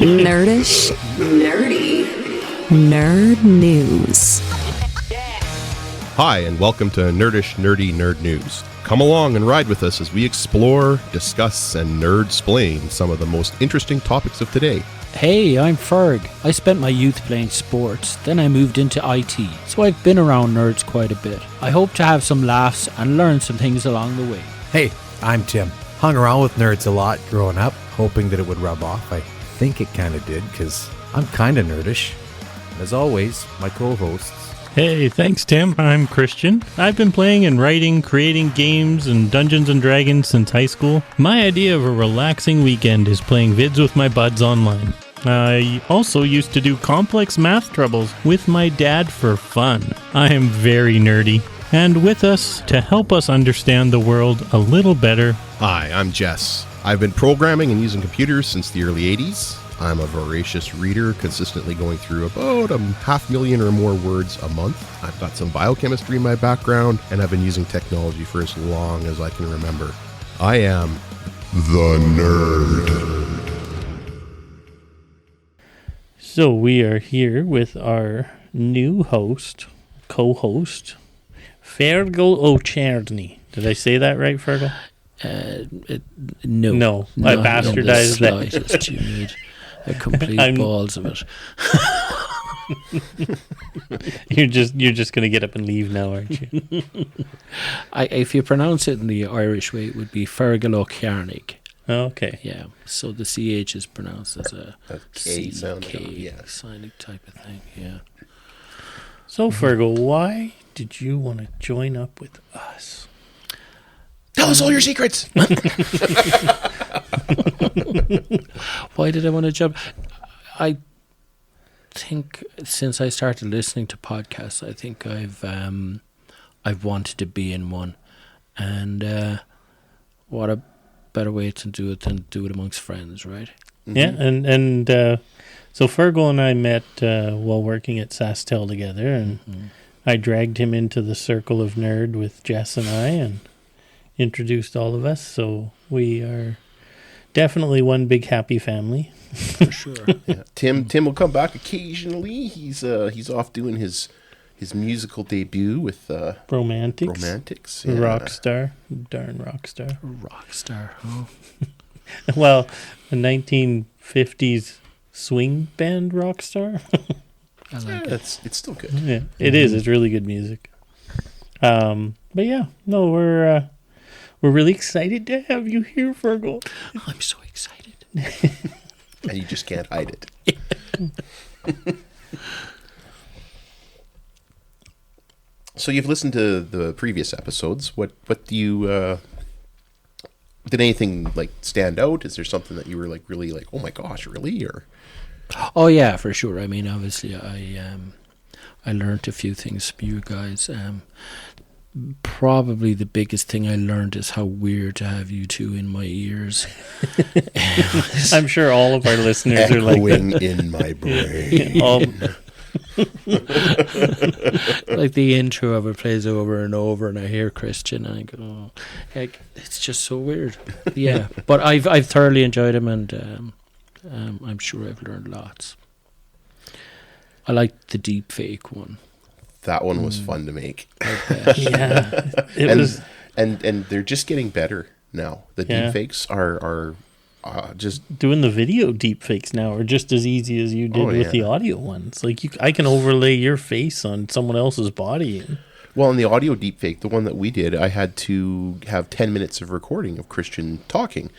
Nerdish, nerdy, nerd news. Hi, and welcome to Nerdish, Nerdy Nerd News. Come along and ride with us as we explore, discuss, and nerd-splain some of the most interesting topics of today. Hey, I'm Ferg. I spent my youth playing sports, then I moved into IT, so I've been around nerds quite a bit. I hope to have some laughs and learn some things along the way. Hey, I'm Tim. Hung around with nerds a lot growing up, hoping that it would rub off. I think it kind of did, because I'm kind of nerdish. As always, my co-hosts. Hey, thanks, Tim. I'm Christian. I've been playing and writing, creating games and Dungeons & Dragons since high school. My idea of a relaxing weekend is playing vids with my buds online. I also used to do complex math troubles with my dad for fun. I am very nerdy. And with us, to help us understand the world a little better... Hi, I'm Jess. I've been programming and using computers since the early 80s. I'm a voracious reader, consistently going through about 500,000 or more words a month. I've got some biochemistry in my background, and I've been using technology for as long as I can remember. I am the nerd. So we are here with our new co-host, Fergal Kearney. Did I say that right, Fergal? No. I bastardized that. You need a complete balls of it. You're just gonna get up and leave now, aren't you? If you pronounce it in the Irish way, it would be Fergal Kearney. Okay. Yeah. So the CH is pronounced as a K sound. signing type of thing. Yeah. So Fergal, why did you want to join up with us? Tell us all your secrets! Why did I want to jump? I think since I started listening to podcasts, I think I've wanted to be in one, and what a better way to do it than do it amongst friends, right? Mm-hmm. Yeah, and so Fergal and I met while working at SaskTel together, and I dragged him into the circle of nerd with Jess and I, and introduced all of us. So we are definitely one big happy family. For sure. Yeah. Tim will come back occasionally. He's off doing his musical debut with Romantics. Yeah. Rockstar. Darn Rockstar. Rockstar. Oh. Well, a 1950s swing band Rockstar. I like it. It's still good. Yeah, it is. It's really good music. But yeah, no, we're really excited to have you here, Fergal. I'm so excited. And you just can't hide it. So you've listened to the previous episodes. What do you did anything like stand out? Is there something that you were like really like, oh my gosh, really? Or oh yeah, for sure. I mean, obviously, I learned a few things from you guys. Probably the biggest thing I learned is how weird to have you two in my ears. I'm sure all of our listeners are like that. In my brain. Like the intro of it plays over and over, and I hear Christian, and I go, "Oh, heck, it's just so weird." Yeah, but I've thoroughly enjoyed him, and I'm sure I've learned lots. I liked the deep fake one. That one was fun to make. Yeah, and they're just getting better now. The deep fakes are just doing the video deep fakes now are just as easy as you did with the audio ones. Like I can overlay your face on someone else's body. Well, in the audio deep fake, the one that we did, I had to have 10 minutes of recording of Christian talking.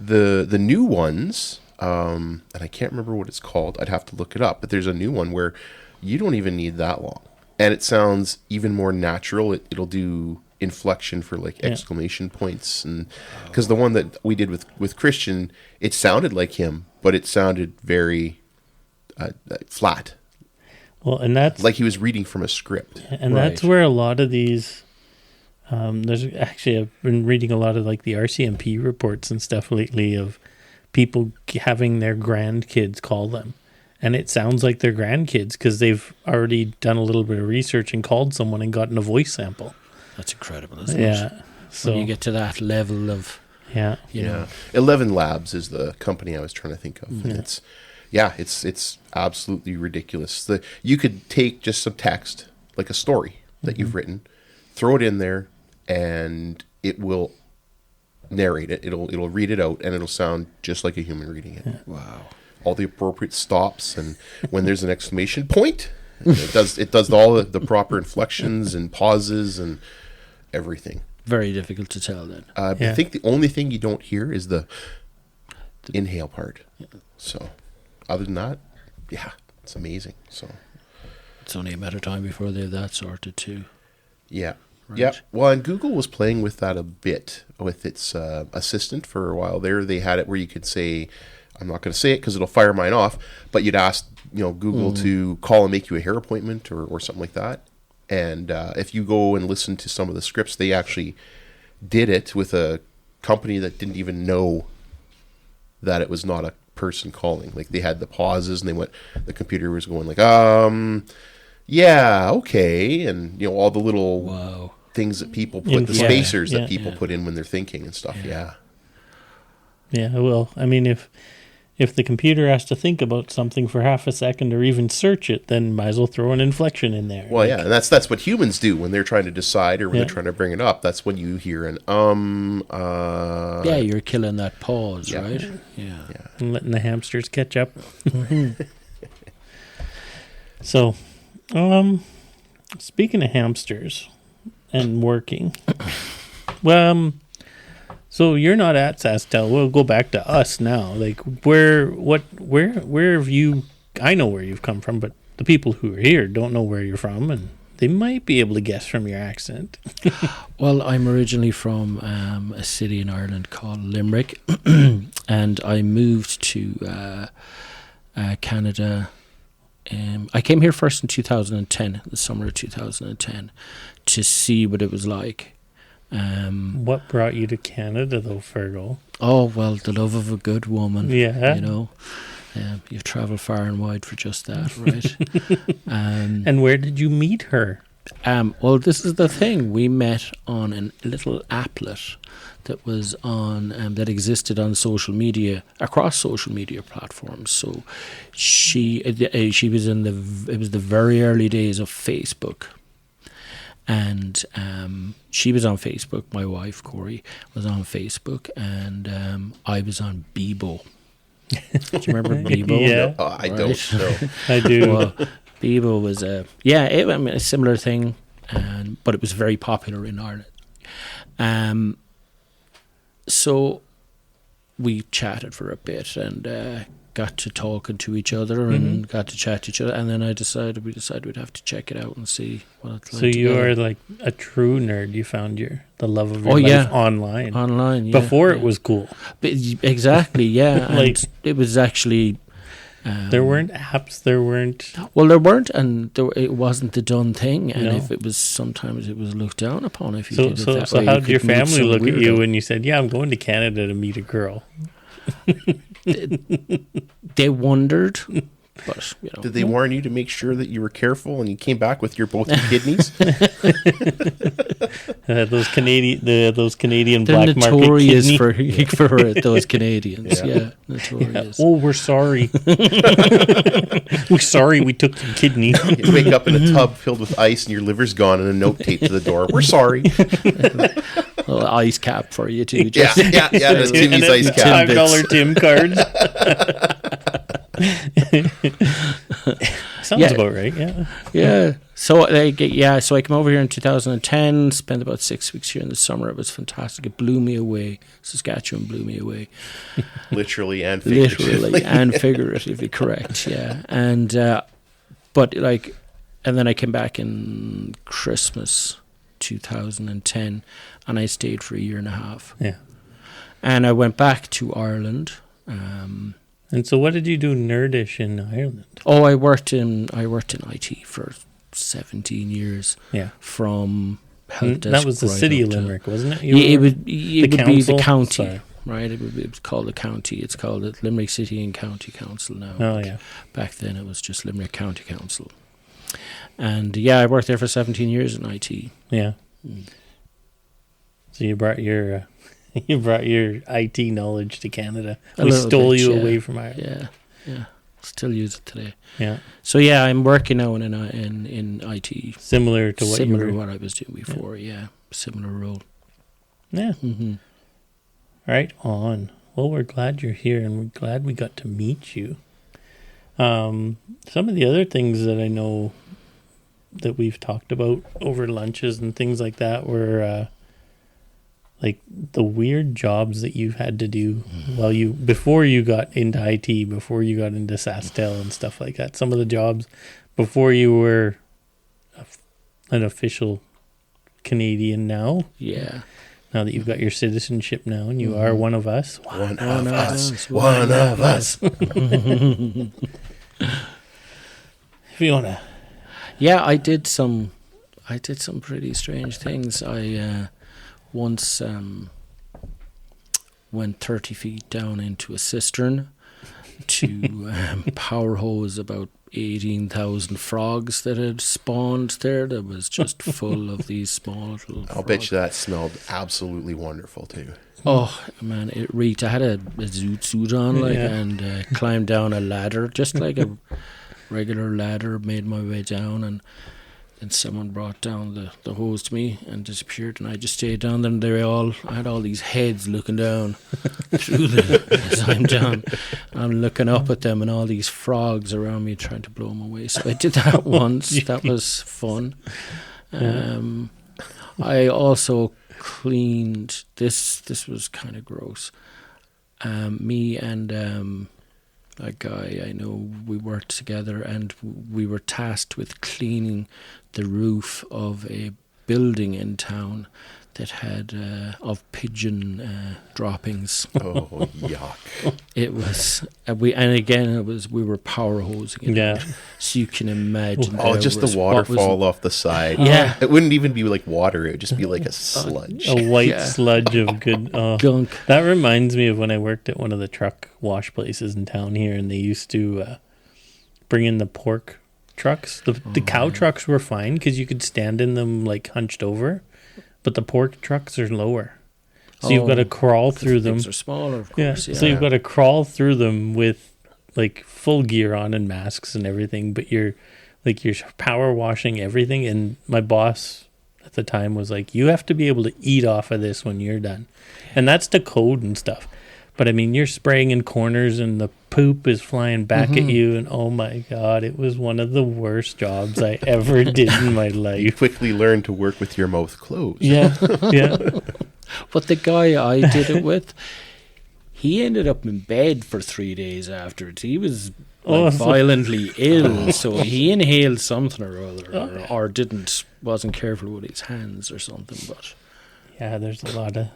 The new ones, and I can't remember what it's called. I'd have to look it up. But there's a new one where you don't even need that long. And it sounds even more natural. It'll do inflection for like exclamation points, and because the one that we did with Christian, it sounded like him, but it sounded very flat. Well, and that's like he was reading from a script. And that's where a lot of these. There's actually I've been reading a lot of like the RCMP reports and stuff lately of people having their grandkids call them. And it sounds like their grandkids because they've already done a little bit of research and called someone and gotten a voice sample. That's incredible, isn't it? Yeah. So when you get to that level of Yeah. You know? 11 Labs is the company I was trying to think of. And it's absolutely ridiculous. You could take just some text, like a story that you've written, throw it in there, and it will narrate it. It'll read it out, and it'll sound just like a human reading it. Yeah. Wow. All the appropriate stops, and when there's an exclamation point, it does all the proper inflections and pauses and everything. Very difficult to tell then. I think the only thing you don't hear is the inhale part. So, other than that, it's amazing. So, It's only a matter of time before they have that sorted too. yeah. Right. Yeah. Well, and Google was playing with that a bit with its assistant for a while there. They had it where you could say, I'm not going to say it because it'll fire mine off, but you'd ask, Google to call and make you a hair appointment or something like that. And if you go and listen to some of the scripts, they actually did it with a company that didn't even know that it was not a person calling. Like, they had the pauses, and the computer was going like, yeah, okay, and all the little things that people put, the spacers that people put in when they're thinking and stuff. Yeah. Well, I mean, if the computer has to think about something for half a second or even search it, then might as well throw an inflection in there. Well, and that's what humans do when they're trying to decide or when they're trying to bring it up. That's when you hear an yeah, you're killing that pause, right? Yeah. And letting the hamsters catch up. So, speaking of hamsters and working, so you're not at SaskTel. We'll go back to us now. Like, where have you? I know where you've come from, but the people who are here don't know where you're from, and they might be able to guess from your accent. Well, I'm originally from a city in Ireland called Limerick, and I moved to Canada. I came here first in 2010, the summer of 2010, to see what it was like. What brought you to Canada, though, Fergal? Oh, well, the love of a good woman. Yeah. You've travelled far and wide for just that, right? And where did you meet her? Well, this is the thing. We met on a little applet that was on that existed on social media, across social media platforms. So she was it was the very early days of Facebook. And she was on Facebook. My wife, Corey, was on Facebook, and I was on Bebo. Do you remember Bebo? Yeah. I don't know. I do. Well, Bebo was a similar thing, but it was very popular in Ireland. So we chatted for a bit and got to talking to each other and got to chat to each other, and then we decided we'd have to check it out and see what it's like. So you together. are like a true nerd. You found the love of your life online. Online, Before it was cool. But exactly, yeah. Like, and it was actually there weren't apps. There weren't. Well, there weren't, and it wasn't the done thing. And No. if it was, sometimes it was looked down upon. If you So did it that so way, how you did your could meet family some look at you weirdo. when you said, "Yeah, I'm going to Canada to meet a girl"? They wondered, but Did they warn you to make sure that you were careful and you came back with both your kidneys? Those Canadian they're black market notorious kidney. for those Canadians. Yeah, notorious. Oh, we're sorry. We're sorry we took your kidney. You wake up in a tub filled with ice and your liver's gone and a note taped to the door. We're sorry. A little ice cap for you too. Yeah, that's Timmy's ice cap. $5 Tim cards. Sounds about right. Yeah. So I came over here in 2010. Spent about 6 weeks here in the summer. It was fantastic. It blew me away. Saskatchewan blew me away. Literally and figuratively. Literally and figuratively, correct. Yeah, and and then I came back in Christmas 2010, and I stayed for a year and a half. Yeah. And I went back to Ireland. And so, what did you do nerdish in Ireland? Oh, I worked in IT for 17 years. Yeah. From help desk. That was the right city up of to- Limerick, wasn't it? It would be the council? county, Sorry. right? It was called the county. It's called the Limerick City and County Council now. Oh, yeah. Back then, it was just Limerick County Council. And I worked there for 17 years in IT. Yeah. So you brought your You brought your IT knowledge to Canada. A We little stole bit, you yeah. away from Ireland. Yeah. Still use it today. Yeah. So yeah, I'm working now in IT. Similar to what Similar you to were. what I was doing before. Yeah. Similar role. Yeah. Mm-hmm. Right on. Well, we're glad you're here, and we're glad we got to meet you. Some of the other things that I know that we've talked about over lunches and things like that were like the weird jobs that you've had to do before you got into IT, before you got into SaskTel and stuff like that. Some of the jobs before you were an official Canadian now. Yeah. Now that you've got your citizenship now and you are one of us. One of us. One One of us. If you want to. Yeah, I did some pretty strange things. I once went 30 feet down into a cistern to power hose about 18,000 frogs that had spawned there. That was just full of these small little I'll bet you that smelled absolutely wonderful too. Oh man, it reeked. I had a zoot suit on, and climbed down a ladder, just like a regular ladder. Made my way down, and then someone brought down the hose to me and disappeared. And I just stayed down there. And I had all these heads looking down through as I'm down. I'm looking up at them, and all these frogs around me trying to blow them away. So I did that once. That was fun. I also cleaned this was kind of gross. Me and a guy I know, we worked together, and we were tasked with cleaning the roof of a building in town that had of pigeon droppings. Oh, yuck. It was we were power hosing it. Yeah. So you can imagine. Oh, just the waterfall off the side. Yeah. It wouldn't even be like water. It would just be like a sludge. A white sludge of good gunk. That reminds me of when I worked at one of the truck wash places in town here, and they used to bring in the pork trucks. The cow trucks were fine because you could stand in them like hunched over, but the pork trucks are lower. So you've got to crawl through them. Things are smaller, of course. Yeah. So you've got to crawl through them with like full gear on and masks and everything, but you're power washing everything. And my boss at the time was like, you have to be able to eat off of this when you're done. And that's the code and stuff. But I mean, you're spraying in corners and the poop is flying back at you. And oh my God, it was one of the worst jobs I ever did in my You life. quickly learn to work with your mouth closed. Yeah. But the guy I did it with, he ended up in bed for 3 days afterwards. He was violently ill, so he inhaled something or other, or wasn't careful with his hands or something. But Yeah, there's a lot of...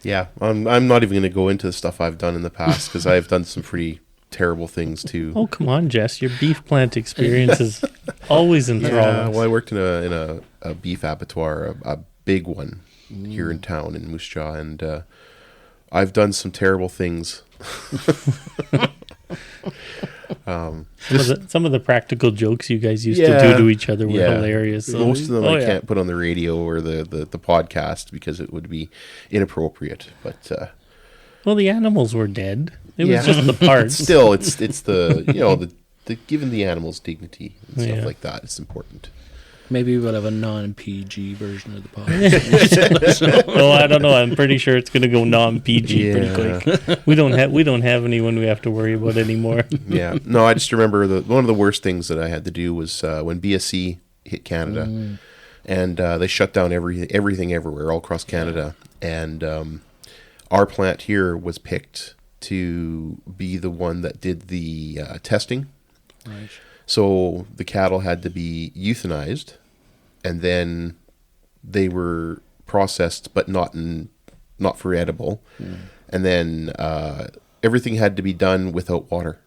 Yeah, I'm not even going to go into the stuff I've done in the past because I've done some pretty terrible things too. Oh, come on, Jess. Your beef plant experience is always enthralling. Yeah, well, I worked in a beef abattoir, a big one here in town in Moose Jaw, and I've done some terrible things. Some of the practical jokes you guys used to do to each other were hilarious. So Most of them I can't put on the radio or the podcast because it would be inappropriate. But well, the animals were dead. It was just the parts. Still, it's the the giving the animals dignity and stuff like that. It's important. maybe we'll have a non-PG version of the podcast. Well, I don't know. I'm pretty sure it's going to go non-PG pretty quick. We don't have anyone we have to worry about anymore. Yeah. No, I just remember one of the worst things that I had to do was when BSC hit Canada, and they shut down everything everywhere, all across Canada, and our plant here was picked to be the one that did the testing. Right. So the cattle had to be euthanized, and then they were processed, but not for edible. And then everything had to be done without water.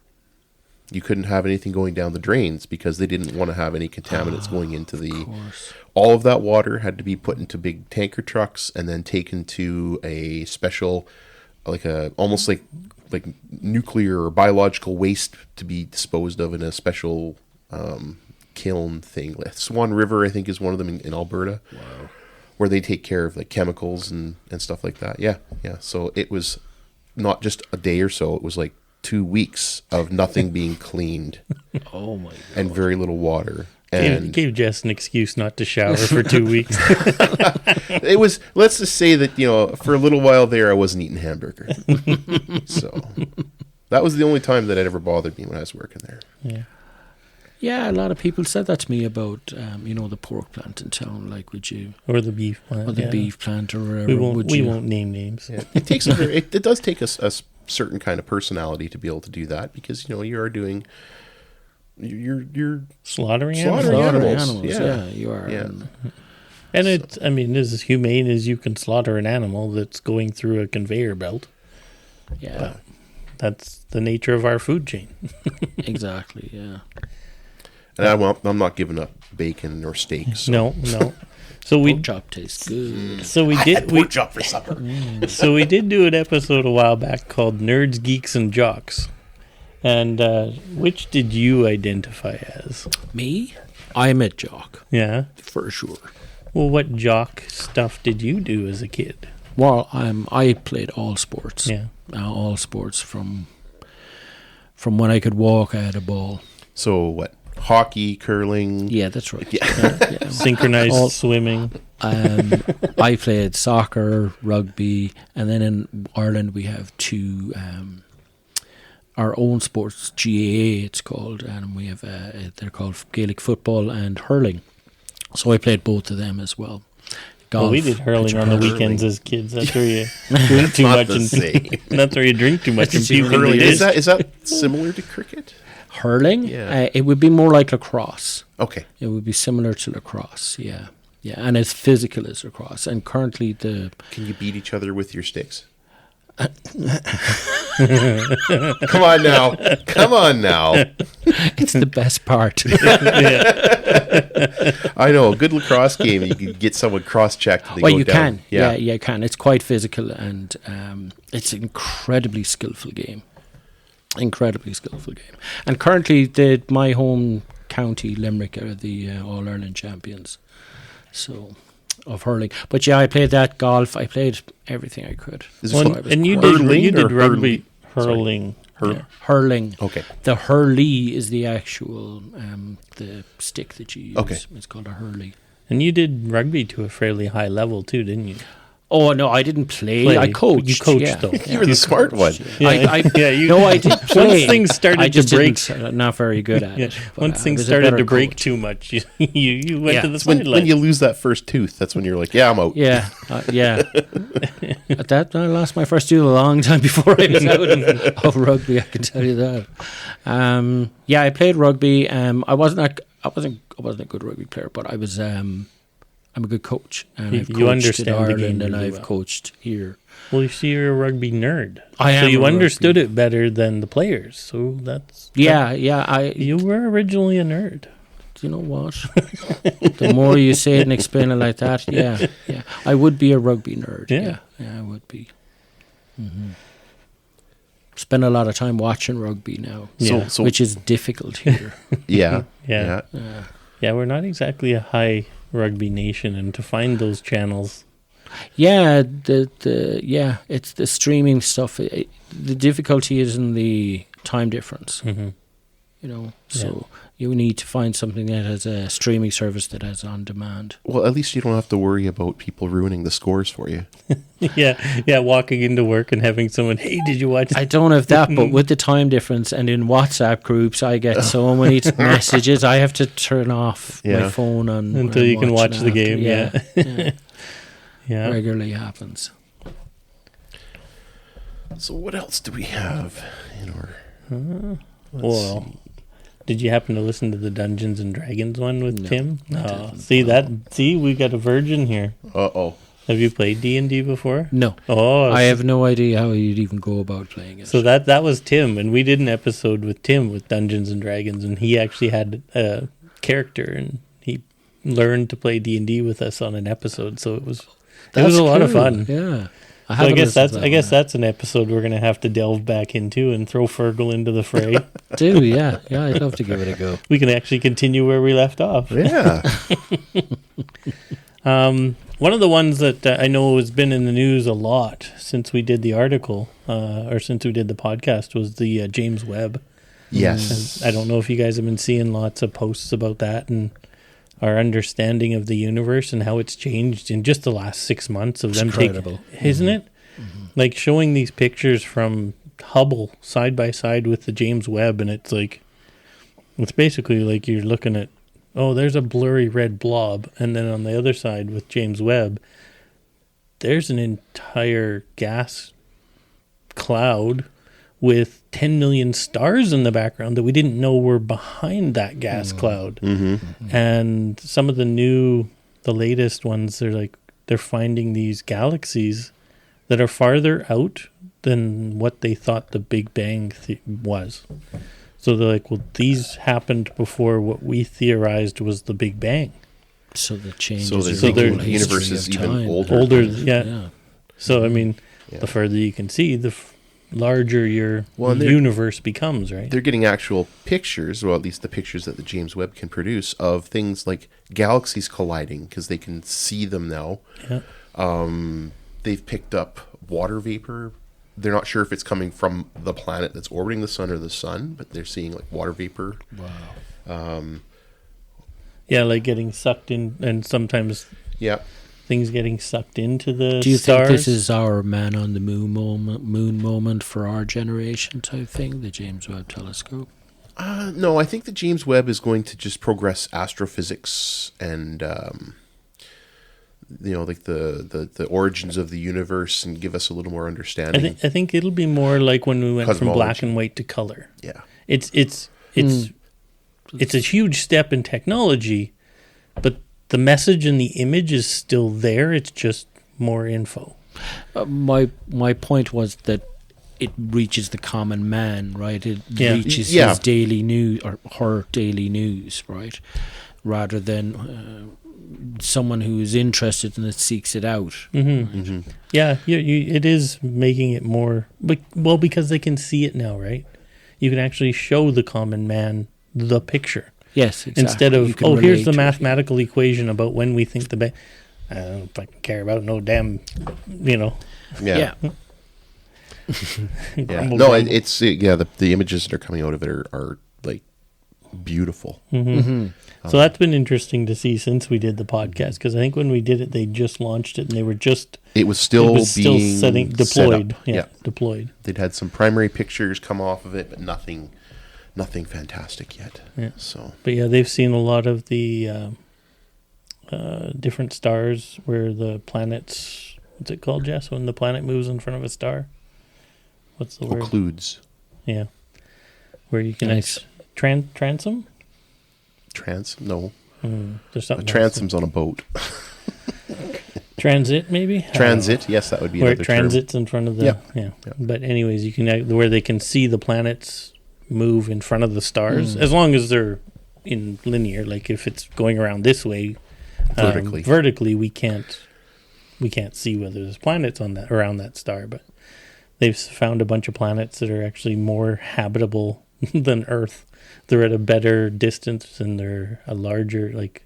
You couldn't have anything going down the drains because they didn't want to have any contaminants going into the. All of that water had to be put into big tanker trucks and then taken to a special, almost like nuclear or biological waste to be disposed of in a special kiln thing. Swan River, I think, is one of them in Alberta. Wow. where they take care of like chemicals and stuff like that. Yeah. So it was not just a day or so. It was like 2 weeks of nothing being cleaned. Oh my God. And very little water. And Gave Jess an excuse not to shower for 2 weeks. it was, let's just say that, for a little while there, I wasn't eating hamburger. So that was the only time that it ever bothered me when I was working there. Yeah. Yeah, a lot of people said that to me about, the pork plant in town. Like, would you... Or the beef plant. Or the beef plant or whatever. We won't name names. Yeah. It takes it does take a certain kind of personality to be able to do that, because, you are doing... You're slaughtering animals. Yeah, you are. Yeah. And it's as humane as you can slaughter an animal that's going through a conveyor belt. Yeah. But that's the nature of our food chain. Exactly, yeah. And I'm not giving up bacon or steak. So. No. So Pork chop tastes good. So we did pork chop for supper. So we did do an episode a while back called Nerds, Geeks, and Jocks. And which did you identify as? Me? I'm a jock. Yeah. For sure. Well, what jock stuff did you do as a kid? Well, I played all sports. Yeah. All sports from when I could walk, I had a ball. So what? Hockey, curling? Yeah, that's right. Yeah. Synchronized swimming. I played soccer, rugby, and then in Ireland we have two our own sports, GAA it's called, and we have they're called Gaelic football and hurling. So I played both of them as well. Golf, Well, we did hurling on the weekends as kids. That's where you drink too Not much. the same. That's where you drink too much and puke in the Hurling, dish. is that similar to cricket? Hurling? Yeah. It would be more like lacrosse. Okay. It would be similar to lacrosse, yeah. Yeah, and as physical as lacrosse. And currently Can you beat each other with your sticks? Come on now. it's the best part. I know, a good lacrosse game, you can get someone cross-checked and they Well, go you down. can. Yeah, you can. It's quite physical, and it's an incredibly skillful game. Incredibly skillful game. And currently, my home county, Limerick, are the All-Ireland champions. So, of hurling. But yeah, I played that, golf. I played everything I could. Is Well, this I was and you hurling did or rugby hurling? hurling. Yeah, hurling. Okay. The hurley is the actual the stick that you use. Okay. It's called a hurley. And you did rugby to a fairly high level too, didn't you? Oh no, I didn't play. I coached. You coached yeah. though. You were the smart one. I you, no, I did play. Once things started I just to break, not very good at yeah, it. but once I things was a started better to break coach. too much, you went Yeah. to the It's when sideline. you lose that first tooth, that's when you're like, yeah, I'm out. Yeah, yeah. At that, I lost my first tooth a long time before I was out of rugby. I can tell you that. Yeah, I played rugby. I wasn't a good rugby player, but I was. I'm a good coach, and I've You coached understand in the Ireland, game and really I've well. coached here. Well, you see, you're a rugby nerd. I am So you a understood rugby- it better than the players. So that's Yeah. You were originally a nerd. Do you know what? The more you say it and explain it like that, yeah. I would be a rugby nerd. Yeah. Yeah, I would be. Spend a lot of time watching rugby now, Yeah. So which is difficult here. yeah. Yeah. Yeah, we're not exactly a high rugby nation, and to find those channels. Yeah, it's the streaming stuff. The difficulty is in the time difference. So you need to find something that has a streaming service that has on demand. Well, at least you don't have to worry about people ruining the scores for you. Yeah, walking into work and having someone, hey, did you watch? I don't have that, but with the time difference and in WhatsApp groups, I get so many messages. I have to turn off my phone Until you can watch the game. Yeah. Regularly happens. So what else do we have in our... Well, did you happen to listen to the Dungeons and Dragons one with No, Tim? I didn't. See, we got a virgin here. Uh-oh. Have you played D&D before? No. Oh, I have no idea how you'd even go about playing it. So that was Tim, and we did an episode with Tim with Dungeons and Dragons, and he actually had a character, and he learned to play D&D with us on an episode. So it was a lot of fun. Yeah. So I guess that's an episode we're gonna have to delve back into and throw Fergal into the fray. Yeah. I'd love to give it a go. We can actually continue where we left off. Yeah. One of the ones that I know has been in the news a lot since we did the article, or since we did the podcast, was the James Webb. Yes. And I don't know if you guys have been seeing lots of posts about that and our understanding of the universe and how it's changed in just the last 6 months of them incredible. Isn't it? Like showing these pictures from Hubble side by side with the James Webb, and it's like, it's basically like you're looking at, oh, there's a blurry red blob, and then on the other side with James Webb, there's an entire gas cloud with 10 million stars in the background that we didn't know were behind that gas cloud. And some of the latest ones, they're finding these galaxies that are farther out than what they thought the Big Bang was. So they're like, well, these happened before what we theorized was the Big Bang. So the changes. So they're in thinking the the universe history is of even time. older. Yeah. So, I mean, the further you can see, the larger your universe becomes, right? They're getting actual pictures, or at least the pictures that the James Webb can produce, of things like galaxies colliding, because they can see them now. Yeah. They've picked up water vapor. They're not sure if it's coming from the planet that's orbiting the sun or the sun, but they're seeing like water vapor. Wow. Yeah, like getting sucked in, and sometimes things getting sucked into the Do you stars. think this is our man on the moon moment for our generation type thing, the James Webb Telescope? No, I think the James Webb is going to just progress astrophysics and like the origins of the universe and give us a little more understanding. I think it'll be more like when we went from Cosmology. black and white to color. Yeah. It's a huge step in technology, but the message and the image is still there. It's just more info. My point was that it reaches the common man, right? It reaches Yeah. his daily news or her daily news, right? Rather than someone who is interested and it seeks it out. Yeah, it is making it more, well, because they can see it now, right? You can actually show the common man the picture. Yes, exactly. Instead of, You can here's relate the to it. mathematical equation about when we think the I don't fucking care about no damn, Yeah. Yeah. Yeah. grumble, No, grumble. it's the images that are coming out of it are like beautiful. So that's been interesting to see since we did the podcast, because I think when we did it, they just launched it and they were just It was still being deployed. set up. Deployed. They'd had some primary pictures come off of it, but nothing fantastic yet. Yeah. So, But yeah, they've seen a lot of the different stars where the planets. What's it called, Jess? When the planet moves in front of a star. What's the word? occludes. Yeah. Where you can Nice. transom. No, There's a something. transom's on a boat. Transit, maybe. Transit, yes, that would be Where another it transits in front of the. Yeah. But anyways, you can where they can see the planets move in front of the stars, as long as they're in linear. Like if it's going around this way, vertically, we can't see whether there's planets on that around that star. But they've found a bunch of planets that are actually more habitable than Earth. They're at a better distance and they're a larger, like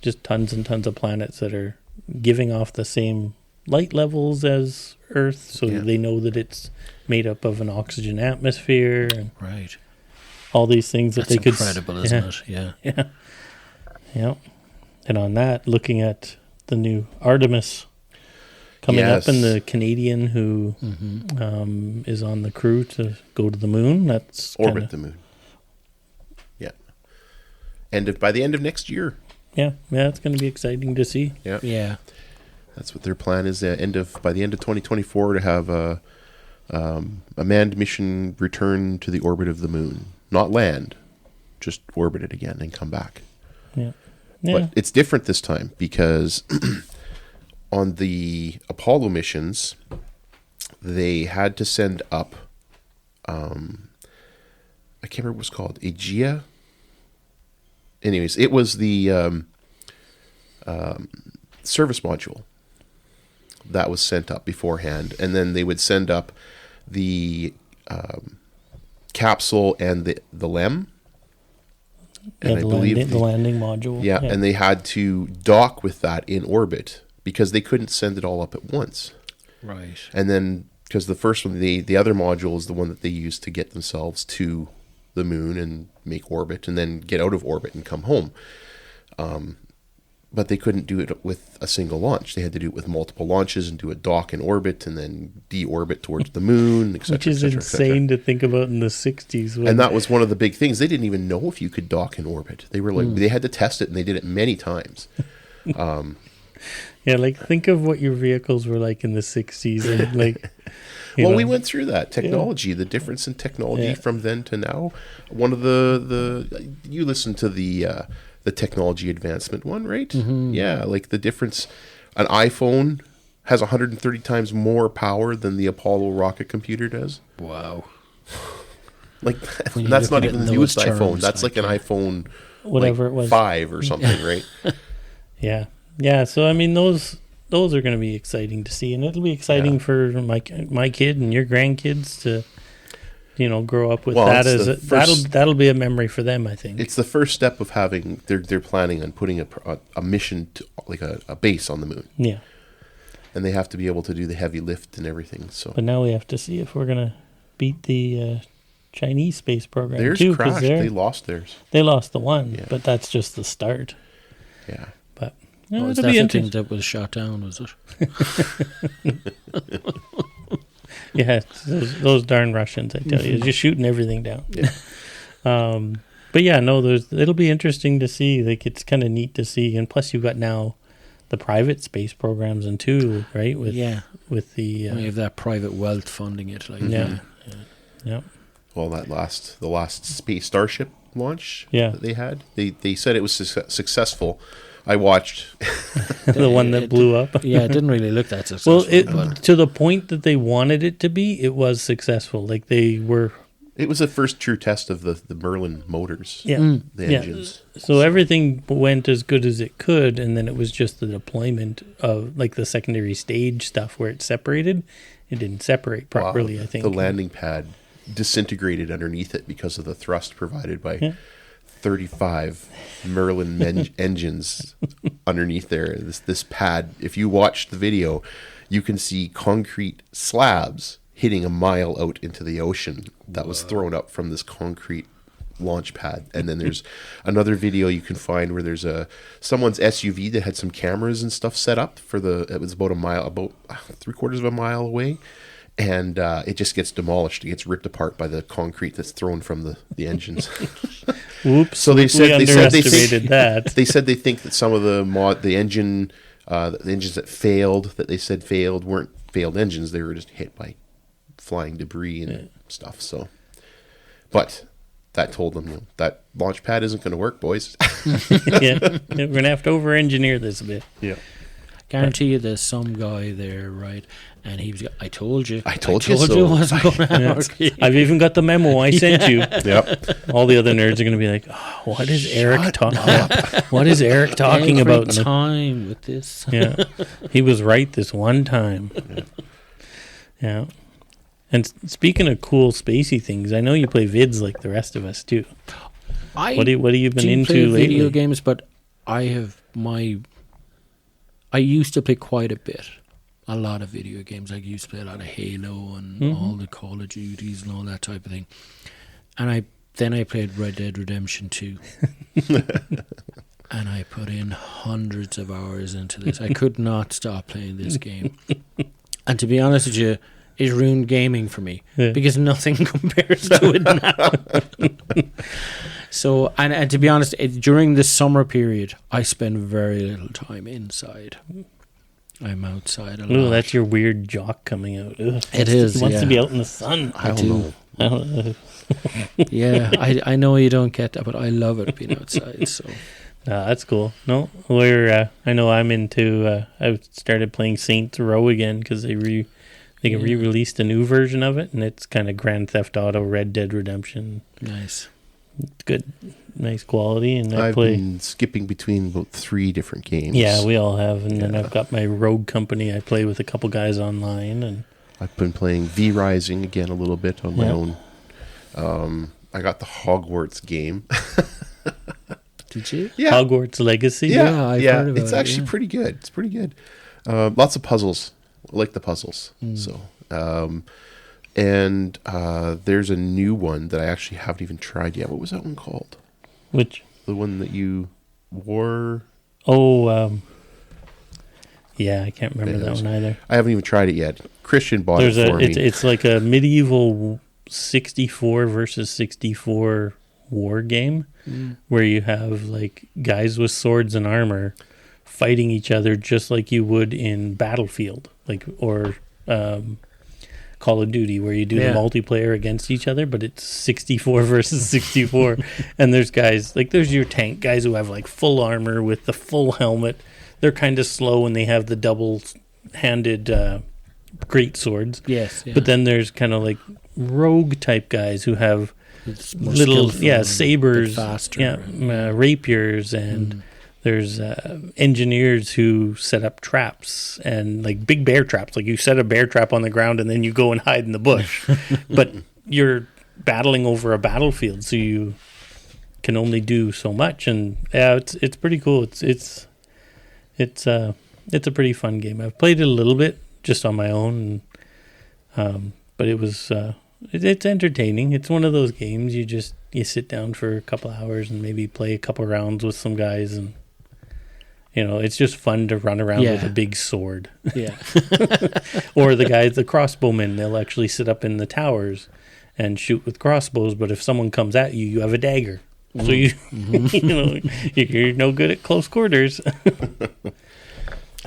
just tons and tons of planets that are giving off the same light levels as Earth. So they know that it's made up of an oxygen atmosphere and Right. all these things that That's they could. incredible, isn't it? Yeah. Yeah. Yeah. And on that, looking at the new Artemis coming up, and the Canadian who is on the crew to go to the moon. That's orbit the moon. Yeah. By the end of next year. Yeah, it's going to be exciting to see. Yeah. Yeah. That's what their plan is. By the end of 2024 to have a manned mission return to the orbit of the moon, not land, just orbit it again and come back. Yeah. But it's different this time because on the Apollo missions, they had to send up, I can't remember what it was called, Aegea. Anyways, it was the service module that was sent up beforehand, and then they would send up the capsule and the LEM. And I believe the landing module. yeah, and they had to dock with that in orbit because they couldn't send it all up at once. Right. And then, because the first one, the other module is the one that they used to get themselves to the moon and make orbit and then get out of orbit and come home. But they couldn't do it with a single launch. They had to do it with multiple launches and do a dock in orbit and then deorbit towards the moon, et cetera, Which is et cetera, et cetera. insane to think about in the 60s. And that was one of the big things. They didn't even know if you could dock in orbit. They were like, they had to test it, and they did it many times. Yeah, like think of what your vehicles were like in the 60s. And like, you know. We went through that technology, the difference in technology from then to now. One of the you listened to the technology advancement one, right? Mm-hmm. Yeah, like the difference. An iPhone has 130 times more power than the Apollo rocket computer does. Wow. Like, When you that's look not at it even in the newest those iPhone. terms, That's like an yeah. iPhone, Whatever it was. 5 or something, right? Yeah. Yeah. So, I mean, those are going to be exciting to see. And it'll be exciting for my kid and your grandkids to, you know, grow up with that. That'll be a memory for them, I think. It's the first step of having, they're planning on putting a mission, to like a base on the moon. Yeah. And they have to be able to do the heavy lift and everything. So But now we have to see if we're going to beat the Chinese space program theirs too. crashed. They lost theirs. They lost the one, Yeah. but that's just the start. Yeah. But Was it'll that be the thing interesting. that was shot down, was it? Yeah, it's those darn Russians, I tell you, just shooting everything down. Yeah. But yeah, no, it'll be interesting to see. Like, it's kind of neat to see, and plus you've got now the private space programs and too, right? With the You have that private wealth funding it. Like, yeah. Well, the last space Starship launch that they had, they said it was successful. I watched. The one that blew up. Yeah, it didn't really look that successful. Well, to the point that they wanted it to be, it was successful. Like they were. It was the first true test of the Merlin motors. Yeah. The engines. So everything went as good as it could, and then it was just the deployment of like the secondary stage stuff where it separated. It didn't separate properly, I think. The landing pad disintegrated underneath it because of the thrust provided by 35 Merlin engines underneath there. This pad, if you watch the video, you can see concrete slabs hitting a mile out into the ocean that was thrown up from this concrete launch pad. And then there's another video you can find where there's someone's SUV that had some cameras and stuff set up it was about 3/4 of a mile away. And it just gets demolished. It gets ripped apart by the concrete that's thrown from the engines. Whoops! So they said underestimated that. They said they think that some of the engines that failed weren't failed engines. They were just hit by flying debris and stuff. So, but that told them that launch pad isn't going to work, boys. We're gonna have to over-engineer this a bit. Yeah. Guarantee you there's some guy there, right? And he was, I told you. I told you it so. wasn't going to work. I've even got the memo I sent you. Yep. All the other nerds are going to be like, oh, what is Eric talking What is Eric talking Every about? time with this. Yeah. He was right this one time. Yeah. And speaking of cool spacey things, I know you play vids like the rest of us too. What have you been into play lately? Video games, but I used to play quite a lot of video games. I used to play a lot of Halo and all the Call of Duties and all that type of thing. And then I played Red Dead Redemption 2. And I put in hundreds of hours into this. I could not stop playing this game. And to be honest with you, it ruined gaming for me because nothing compares to it now. So, and to be honest, during the summer period, I spend very little time inside. I'm outside a lot. Ooh, that's your weird jock coming out. Ugh. It is. He wants to be out in the sun. I don't know. Yeah, I know you don't get that, but I love it being outside. So That's cool. No, I know I'm into. I started playing Saints Row again because they re-released a new version of it, and it's kind of Grand Theft Auto, Red Dead Redemption. nice. It's good, nice quality, and I've been skipping between about 3 different games. Yeah, we all have, and then I've got my Rogue Company. I play with a couple guys online, and I've been playing V-Rising again a little bit on my own. I got the Hogwarts game. Did you? Yeah. Hogwarts Legacy. Yeah, I've heard about it's it, actually yeah. pretty good. It's pretty good. Lots of puzzles. I like the puzzles. So, and there's a new one that I actually haven't even tried yet. What was that one called? Which? The one that you wore? Oh, yeah, I can't remember that one either. I haven't even tried it yet. Christian bought it for me. It's like a medieval 64 versus 64 war game where you have like guys with swords and armor fighting each other just like you would in Battlefield, or Call of Duty, where you do the multiplayer against each other, but it's 64 versus 64. And there's guys, like there's your tank guys who have like full armor with the full helmet. They're kind of slow and they have the double-handed great swords. Yes. Yeah. But then there's kind of like rogue type guys who have little sabers, rapiers, and there's engineers who set up traps and like big bear traps. Like you set a bear trap on the ground and then you go and hide in the bush. But you're battling over a battlefield, so you can only do so much. And it's pretty cool. It's a pretty fun game. I've played it a little bit just on my own, but it was it's entertaining. It's one of those games you sit down for a couple hours and maybe play a couple rounds with some guys, and it's just fun to run around with a big sword. Yeah. Or the crossbowmen, they'll actually sit up in the towers and shoot with crossbows, but if someone comes at you, you have a dagger. So you're no good at close quarters.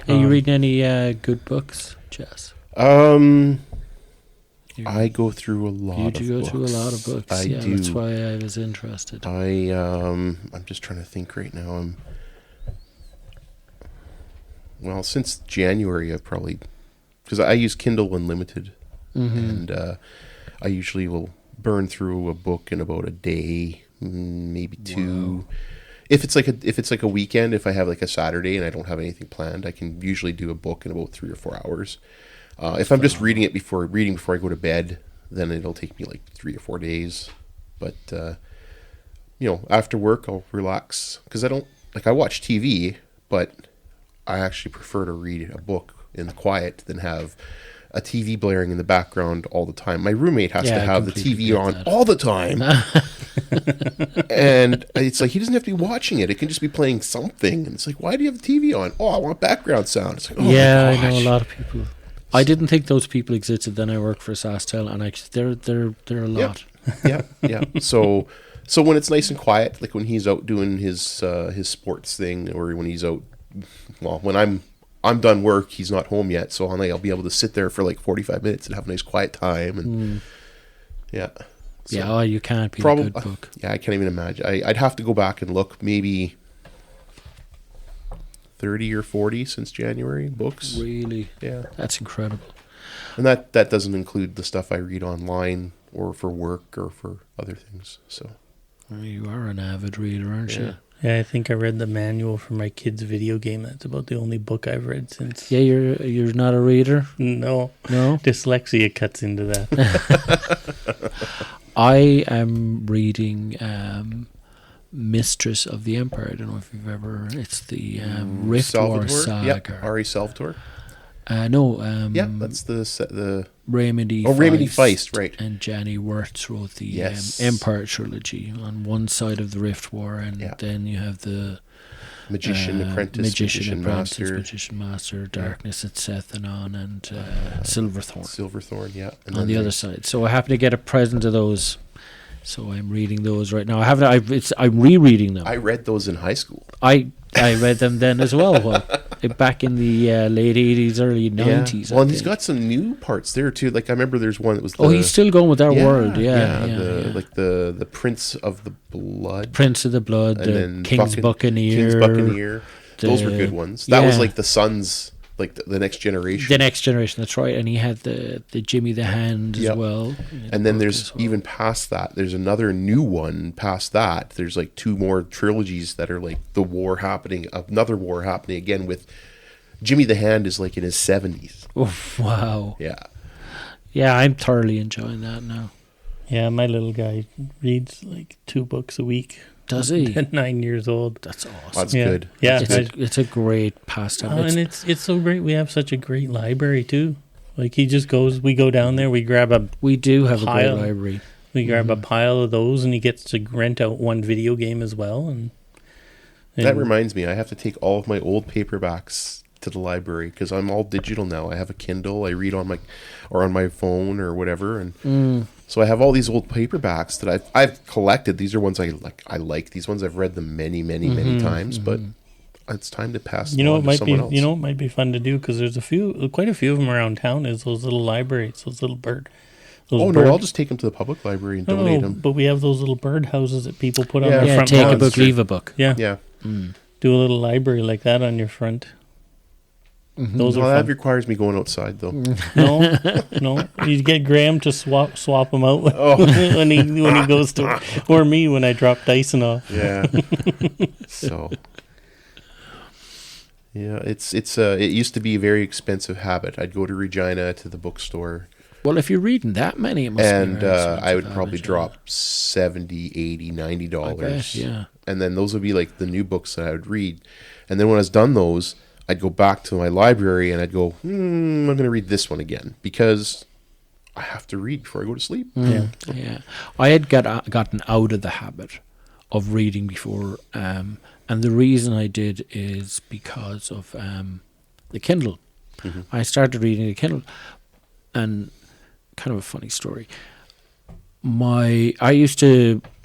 Are you reading any good books, Jess? I go through a lot of books. You do go through a lot of books. I do. That's why I was interested. I'm just trying to think right now. Well, since January, I've probably, because I use Kindle Unlimited, and I usually will burn through a book in about a day, maybe two. Wow. If it's like a weekend, if I have like a Saturday and I don't have anything planned, I can usually do a book in about 3 or 4 hours. If I'm just reading before I go to bed, then it'll take me like 3 or 4 days. But after work, I'll relax because I watch TV, but I actually prefer to read a book in the quiet than have a TV blaring in the background all the time. My roommate has to have the TV on all the time. And it's like, he doesn't have to be watching it. It can just be playing something. And it's like, why do you have the TV on? Oh, I want background sound. It's like, oh yeah, my gosh. I know a lot of people. I didn't think those people existed. Then I worked for SaskTel, and they're a lot. Yeah. So when it's nice and quiet, like when he's out doing his sports thing, or when he's out, well, when I'm done work, he's not home yet, so I'll be able to sit there for like 45 minutes and have a nice quiet time, and you can't beat a good book. Yeah, I can't even imagine. I'd have to go back and look, maybe 30 or 40 since January books. Really? Yeah. That's incredible. And that doesn't include the stuff I read online or for work or for other things. So you are an avid reader, aren't you? Yeah, I think I read the manual for my kid's video game. That's about the only book I've read since. Yeah, you're not a reader? No. Dyslexia cuts into that. I am reading Mistress of the Empire. I don't know if you've ever. It's the Rift War saga. Yep. Ari Salvatore. No. That's the Raymond E. Raymond E. Feist, right? And Johnny Wirtz wrote the Empire trilogy on one side of the Rift War, and then you have the Magician Apprentice, Magician Master, Darkness at Sethanon, and Silverthorn. Silverthorn, yeah. And on the other side. So I happen to get a present of those. So I'm reading those right now. I'm rereading them. I read those in high school. I read them then as well. Back in the late 80s, early 90s. Well, and he's got some new parts there too. Like I remember there's one that was he's still going with that world. Like the Prince of the Blood. Prince of the Blood, and then King's Buccaneer. Those were good ones. That was like the Sons, like the Next Generation. The Next Generation, that's right. And he had the Jimmy the Hand as well. And then there's even past that, there's another new one past that. There's like 2 more trilogies that are like the war happening, another war happening again with Jimmy the Hand is like in his 70s. Oh, wow. Yeah. Yeah, I'm thoroughly enjoying that now. Yeah, my little guy reads like 2 books a week. Does he? At 9 years old. That's awesome. That's Yeah. good. Yeah. It's a great pastime. And it's so great. We have such a great library too. Like he just goes, we go down there, we grab a We do have pile. a great library. We grab a pile of those, and he gets to rent out one video game as well. And That reminds me, I have to take all of my old paperbacks to the library because I'm all digital now. I have a Kindle. I read on my phone or whatever, and so I have all these old paperbacks that I've collected. These are ones I like. These ones I've read them many times, but it's time to pass. you know them what on to might be someone else. you know what might be fun to do, because there's quite a few of them around town. Is those little libraries, those little bird. Those Oh no, I'll just take them to the public library and donate them. But we have those little bird houses that people put on Yeah. their Yeah, front take a lawns. book, leave a book. Yeah, Yeah, do a little library like that on your front. Those well, are that fun. requires me going outside though. No, you get Graham to swap them out Oh. when he goes to, or me when I drop Dyson off. Yeah. So. Yeah, it used to be a very expensive habit. I'd go to Regina to the bookstore, Well, if you're reading that many, it must and be very expensive I would habit, probably yeah. drop $70, $80, $90. I bet, yeah. And then those would be like the new books that I would read. And then when I was done those, I'd go back to my library and I'd go, I'm going to read this one again because I have to read before I go to sleep. Yeah, I had gotten out of the habit of reading before, and the reason I did is because of the Kindle. I started reading the Kindle, and kind of a funny story. My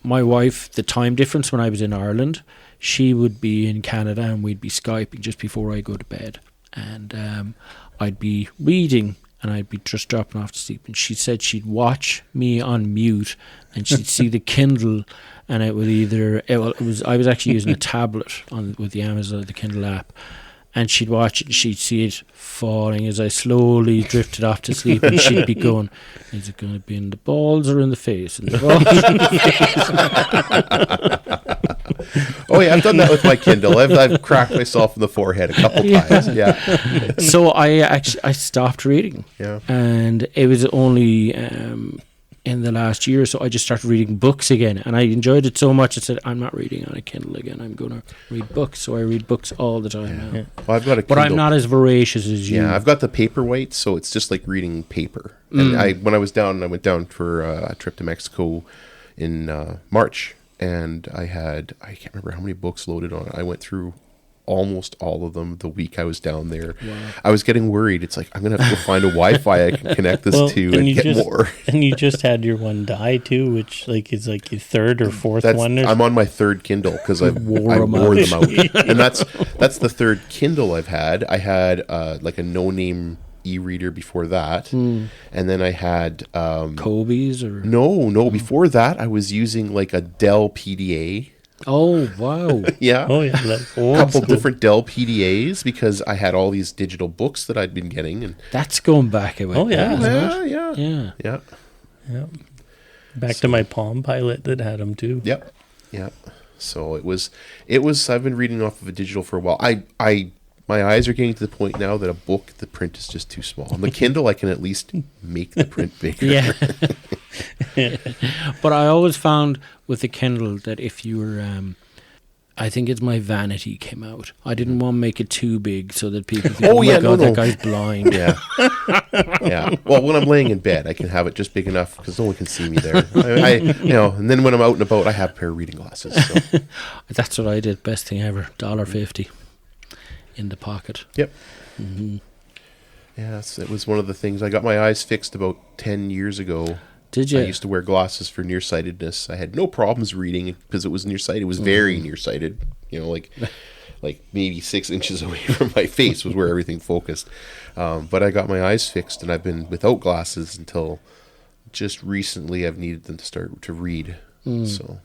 wife, the time difference when I was in Ireland, she would be in Canada and we'd be Skyping just before I go to bed, and I'd be reading and I'd be just dropping off to sleep, and she said she'd watch me on mute and she'd see the Kindle, and it would I was actually using a tablet with the the Kindle app, and she'd watch it and she'd see it falling as I slowly drifted off to sleep, and she'd be going, is it going to be in the balls or in the face? In the balls or in the face? Oh yeah, I've done that with my Kindle. I've cracked myself in the forehead a couple times. Yeah. So I stopped reading. Yeah. And it was only in the last year or so I just started reading books again, and I enjoyed it so much I said, I'm not reading on a Kindle again, I'm going to read books. So I read books all the time now. Well, I've got a But Kindle. I'm not as voracious as you. Yeah, I've got the Paperwhite, so it's just like reading paper. And when I went down for a trip to Mexico in March, and I can't remember how many books loaded on it. I went through almost all of them the week I was down there. Wow. I was getting worried. It's like, I'm going to have to go find a Wi-Fi I can connect this to and get more. And you just had your one die too, which is like your third or fourth one. I'm on my third Kindle because I wore them out. And that's the third Kindle I've had. I had like a no-name e-reader before that, and then I had Kobe's or no. Before that, I was using like a Dell PDA. Oh wow! Yeah. Oh yeah, a couple different Dell PDAs because I had all these digital books that I'd been getting, and that's going back a bit. Oh yeah, yeah. Back to my Palm Pilot that had them too. Yep. So it was. I've been reading off of a digital for a while. My eyes are getting to the point now that a book, the print is just too small. On the Kindle, I can at least make the print bigger. Yeah. But I always found with the Kindle that if you were, I think it's my vanity came out. I didn't want to make it too big so that people think, oh my God, that guy's blind. Yeah. Yeah. Well, when I'm laying in bed, I can have it just big enough because no one can see me there. And then when I'm out and about, I have a pair of reading glasses. So. That's what I did. Best thing ever. $1.50 in the pocket. Yep. Mm-hmm. Yes, it was one of the things. I got my eyes fixed about 10 years ago. Did you? I used to wear glasses for nearsightedness. I had no problems reading because it was nearsighted. It was very nearsighted. Like maybe 6 inches away from my face was where everything focused. But I got my eyes fixed, and I've been without glasses until just recently. I've needed them to start to read. So,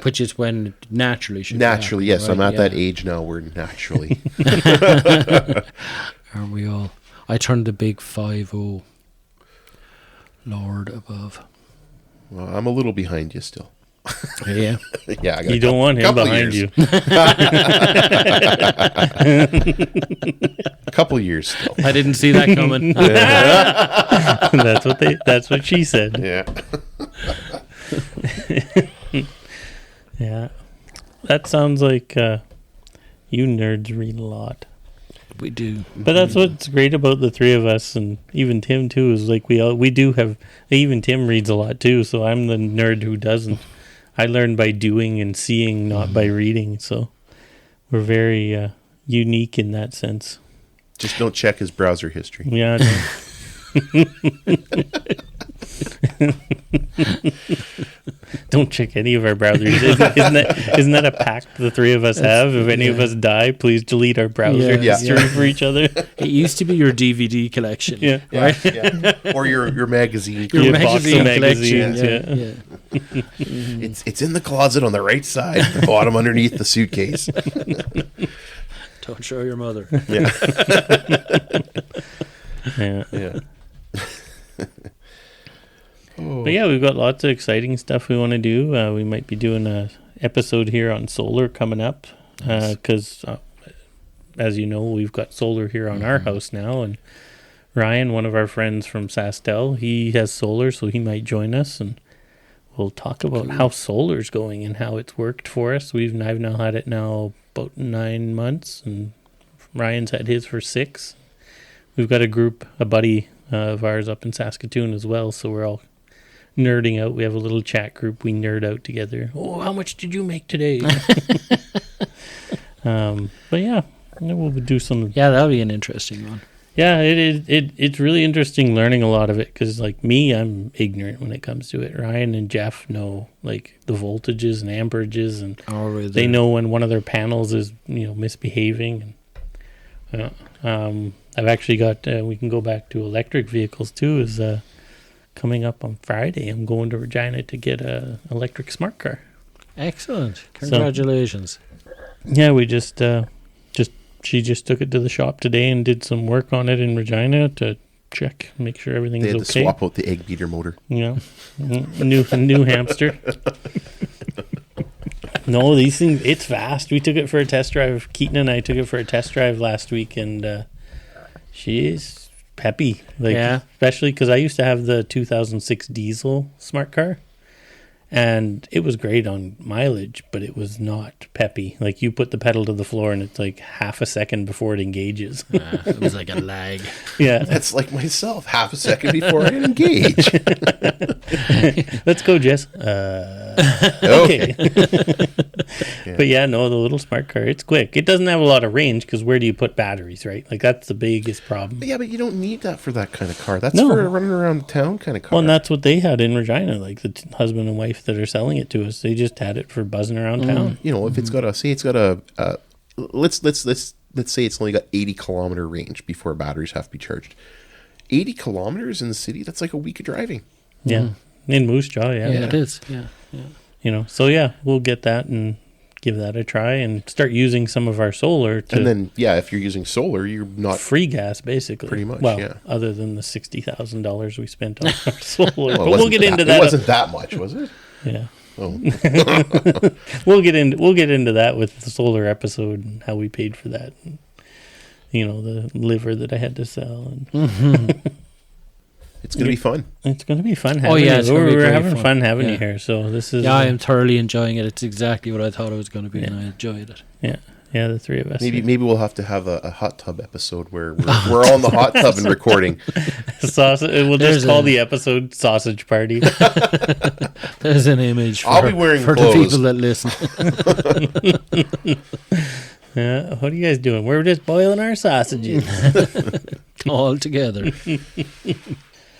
which is when naturally should naturally, happen, yes. right? I'm at that age now where naturally. Are we all? I turned the big 5-0. Lord above. Well, I'm a little behind you still. Yeah. Yeah. I got you don't want him behind you. A couple years still. I didn't see that coming. That's what she said. Yeah. Yeah. that sounds like you nerds read a lot. We do. But that's what's great about the three of us, and even Tim too, is like we do have, even Tim reads a lot too, so I'm the nerd who doesn't. I learn by doing and seeing, not by reading, so we're very unique in that sense. Just don't check his browser history. Yeah. Don't check any of our browsers. Isn't that a pact the three of us have? If any of us die, please delete our browser history for each other. It used to be your DVD collection. Yeah. Right? Yeah. Or your magazine. Your box of magazine magazines, collection. It's in the closet on the right side, the bottom underneath the suitcase. Don't show your mother. Yeah. Yeah. Yeah. But yeah, we've got lots of exciting stuff we want to do. We might be doing a episode here on solar coming up because, as you know, we've got solar here on our house now. And Ryan, one of our friends from Sastel, he has solar, so he might join us, and we'll talk about how solar's going and how it's worked for us. I've now had it now about 9 months, and Ryan's had his for 6. We've got a buddy of ours up in Saskatoon as well, so we're all nerding out. We have a little chat group. We nerd out together. Oh, how much did you make today? But yeah, we'll do some. Yeah, that'll be an interesting one. Yeah, it's really interesting learning a lot of it because, like me, I'm ignorant when it comes to it. Ryan and Jeff know like the voltages and amperages, and they know when one of their panels is misbehaving. And I've actually got. We can go back to electric vehicles too. Is coming up on Friday. I'm going to Regina to get a electric smart car. Excellent. Congratulations. So, yeah, we she just took it to the shop today and did some work on it in Regina to check, make sure everything's okay. They had to swap out the egg beater motor. Yeah, a new hamster. No, these things, it's fast. We took it for a test drive. Keaton and I took it for a test drive last week, and she's peppy. Especially because I used to have the 2006 diesel smart car, and it was great on mileage, but it was not peppy. Like, you put the pedal to the floor and it's like half a second before it engages. It was like a lag. Yeah. That's like myself, half a second before I engage. Let's go, Jess. Okay. Yeah. But yeah, no, the little smart car, it's quick. It doesn't have a lot of range because where do you put batteries, right? Like, that's the biggest problem. Yeah, but you don't need that for that kind of car. That's for a running around town kind of car. Well, and that's what they had in Regina, like the husband and wife that are selling it to us. They just had it for buzzing around town. If it's got let's say it's only got 80 kilometer range before batteries have to be charged. 80 kilometers in the city, that's like a week of driving. Yeah. In Moose Jaw, yeah. Yeah, it is. Yeah. So yeah, we'll get that and give that a try and start using some of our solar to. And then, if you're using solar, you're not free gas, basically. Pretty much, other than the $60,000 we spent on our solar. Well, but we'll get into that. It wasn't that much, was it? Yeah. Oh. We'll get into that with the solar episode and how we paid for that. And, the liver that I had to sell. And It's going to be fun. It's going to be fun having you. We're having fun having you here. So this is. Yeah, I am thoroughly enjoying it. It's exactly what I thought it was going to be, and I enjoyed it. Yeah. Yeah, the three of us. Maybe we'll have to have a hot tub episode where we're all in the hot tub and recording. We'll just call the episode Sausage Party. There's an image I'll be wearing for clothes. the people that listen. Yeah, what are you guys doing? We're just boiling our sausages. All together.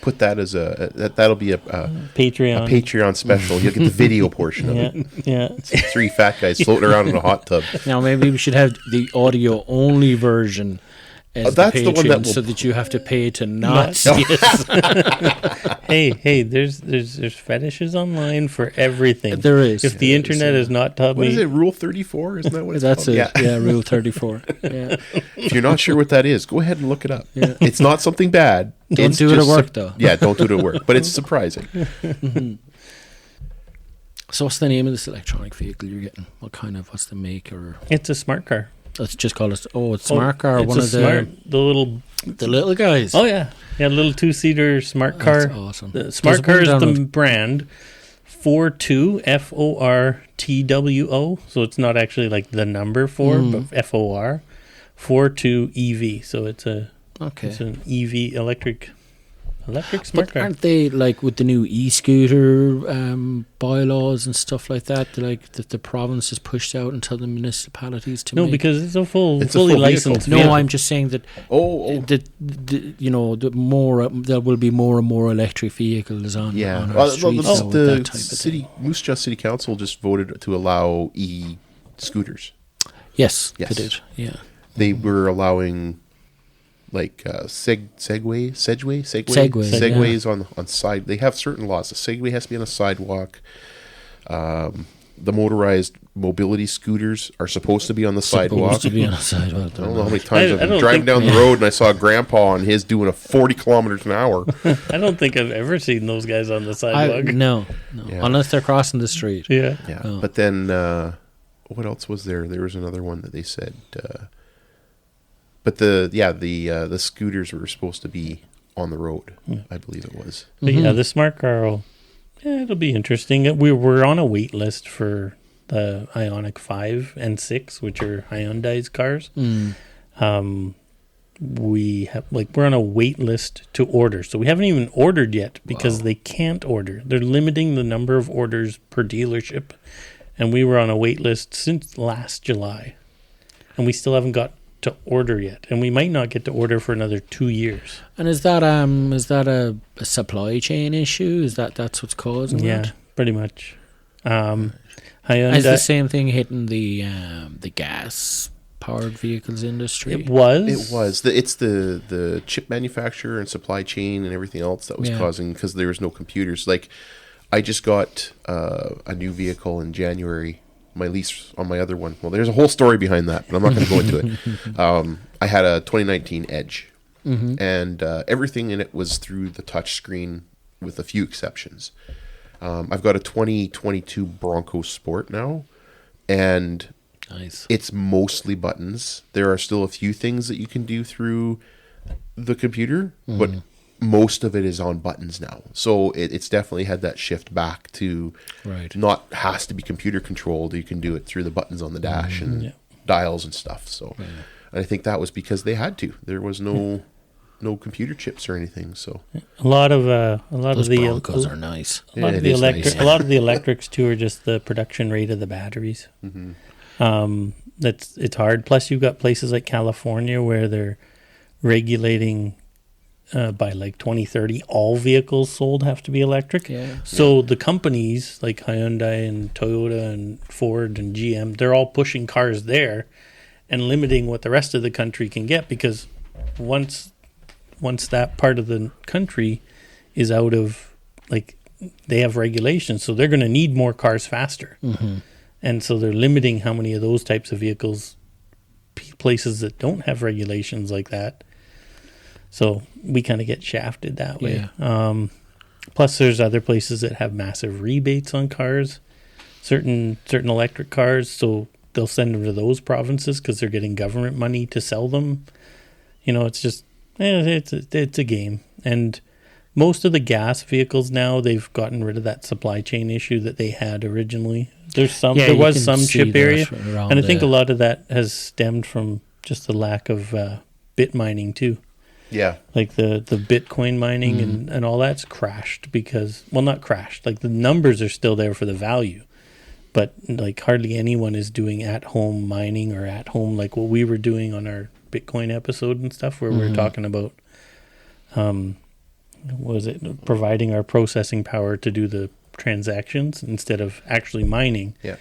Put that as that'll be a Patreon special. You'll get the video portion of it. Yeah. 3 fat guys floating around in a hot tub. Now maybe we should have the audio only version as that's the the one that so that you have to pay to not see it. Hey, there's fetishes online for everything. There is. If the internet is not taught What me. is it, Rule 34? Isn't that what it's That's called? it. Yeah, Rule 34. Yeah. If you're not sure what that is, go ahead and look it up. Yeah. It's not something bad. Don't do it at work, though. Yeah, don't do it at work. But it's surprising. So what's the name of this electronic vehicle you're getting? What's the make or? It's a smart car. Let's just call it. It's smart car. It's the little guys. Oh yeah, little 2-seater smart car. That's awesome. The smart car is the brand. 42 FORTWO. So it's not actually like the number 4, but FOR 42 EV. So it's an EV electric smart But car. aren't they like with the new e-scooter bylaws and stuff like that? Like that the province is pushed out until the municipalities to No, make. because it's a fully full vehicle. licensed. No, vehicle. I'm just saying that. Oh. The more there will be more and more electric vehicles on our Well, streets. the now with that type of city thing. Moose Jaw City Council just voted to allow e-scooters. Yes, Yes. they did. Yeah. They were allowing like segways on side. They have certain laws. A Segway has to be on a sidewalk. The motorized mobility scooters are supposed to be on the sidewalk. Supposed to be on a sidewalk. I don't know how many times I've I been don't driving think- down the road and I saw a grandpa on his doing a 40 kilometers an hour. I don't think I've ever seen those guys on the sidewalk. No. Yeah. Unless they're crossing the street. Yeah. Yeah, Oh. but then what else was there? There was another one that they said. But the scooters were supposed to be on the road. I believe it was. But yeah, the smart car it'll be interesting. We're on a wait list for the Ioniq 5 and 6, which are Hyundai's cars. We're on a wait list to order. So we haven't even ordered yet because they can't order. They're limiting the number of orders per dealership. And we were on a wait list since last July. And we still haven't got to order yet. And we might not get to order for another 2 years. And is that a supply chain issue? That's what's causing Yeah, that? pretty much. Hyundai. Is the same thing hitting the gas powered vehicles industry? It was. It was. It's the chip manufacturer and supply chain and everything else that was causing, because there was no computers. Like, I just got a new vehicle in January. My lease on my other one. Well, there's a whole story behind that, but I'm not going to go into it. I had a 2019 Edge, and everything in it was through the touch screen with a few exceptions. I've got a 2022 Bronco Sport now, and Nice. it's mostly buttons. There are still a few things that you can do through the computer, but most of it is on buttons now. So it's definitely had that shift back to not has to be computer controlled. You can do it through the buttons on the dash and dials and stuff. So and I think that was because they had to. There was no computer chips or anything. So a lot of Those the Broncos are nice. a lot of the electrics too are just the production rate of the batteries. It's hard. Plus, you've got places like California where they're regulating by like 2030, all vehicles sold have to be electric. So the companies like Hyundai and Toyota and Ford and GM, they're all pushing cars there and limiting what the rest of the country can get, because once that part of the country is out of, like, they have regulations, so they're going to need more cars faster. And so they're limiting how many of those types of vehicles, places that don't have regulations like that. So we kind of get shafted that way. Plus, there's other places that have massive rebates on cars, certain electric cars. So they'll send them to those provinces because they're getting government money to sell them. You know, it's just it's a game. And most of the gas vehicles now, they've gotten rid of that supply chain issue that they had originally. There was some chip area, and I think a lot of that has stemmed from just the lack of bit mining too. yeah, Like the Bitcoin mining and all that's crashed because, well, not crashed. Like the numbers are still there for the value, but like hardly anyone is doing at-home mining or at-home, like what we were doing on our Bitcoin episode and stuff, where we were talking about, providing our processing power to do the transactions instead of actually mining. yeah.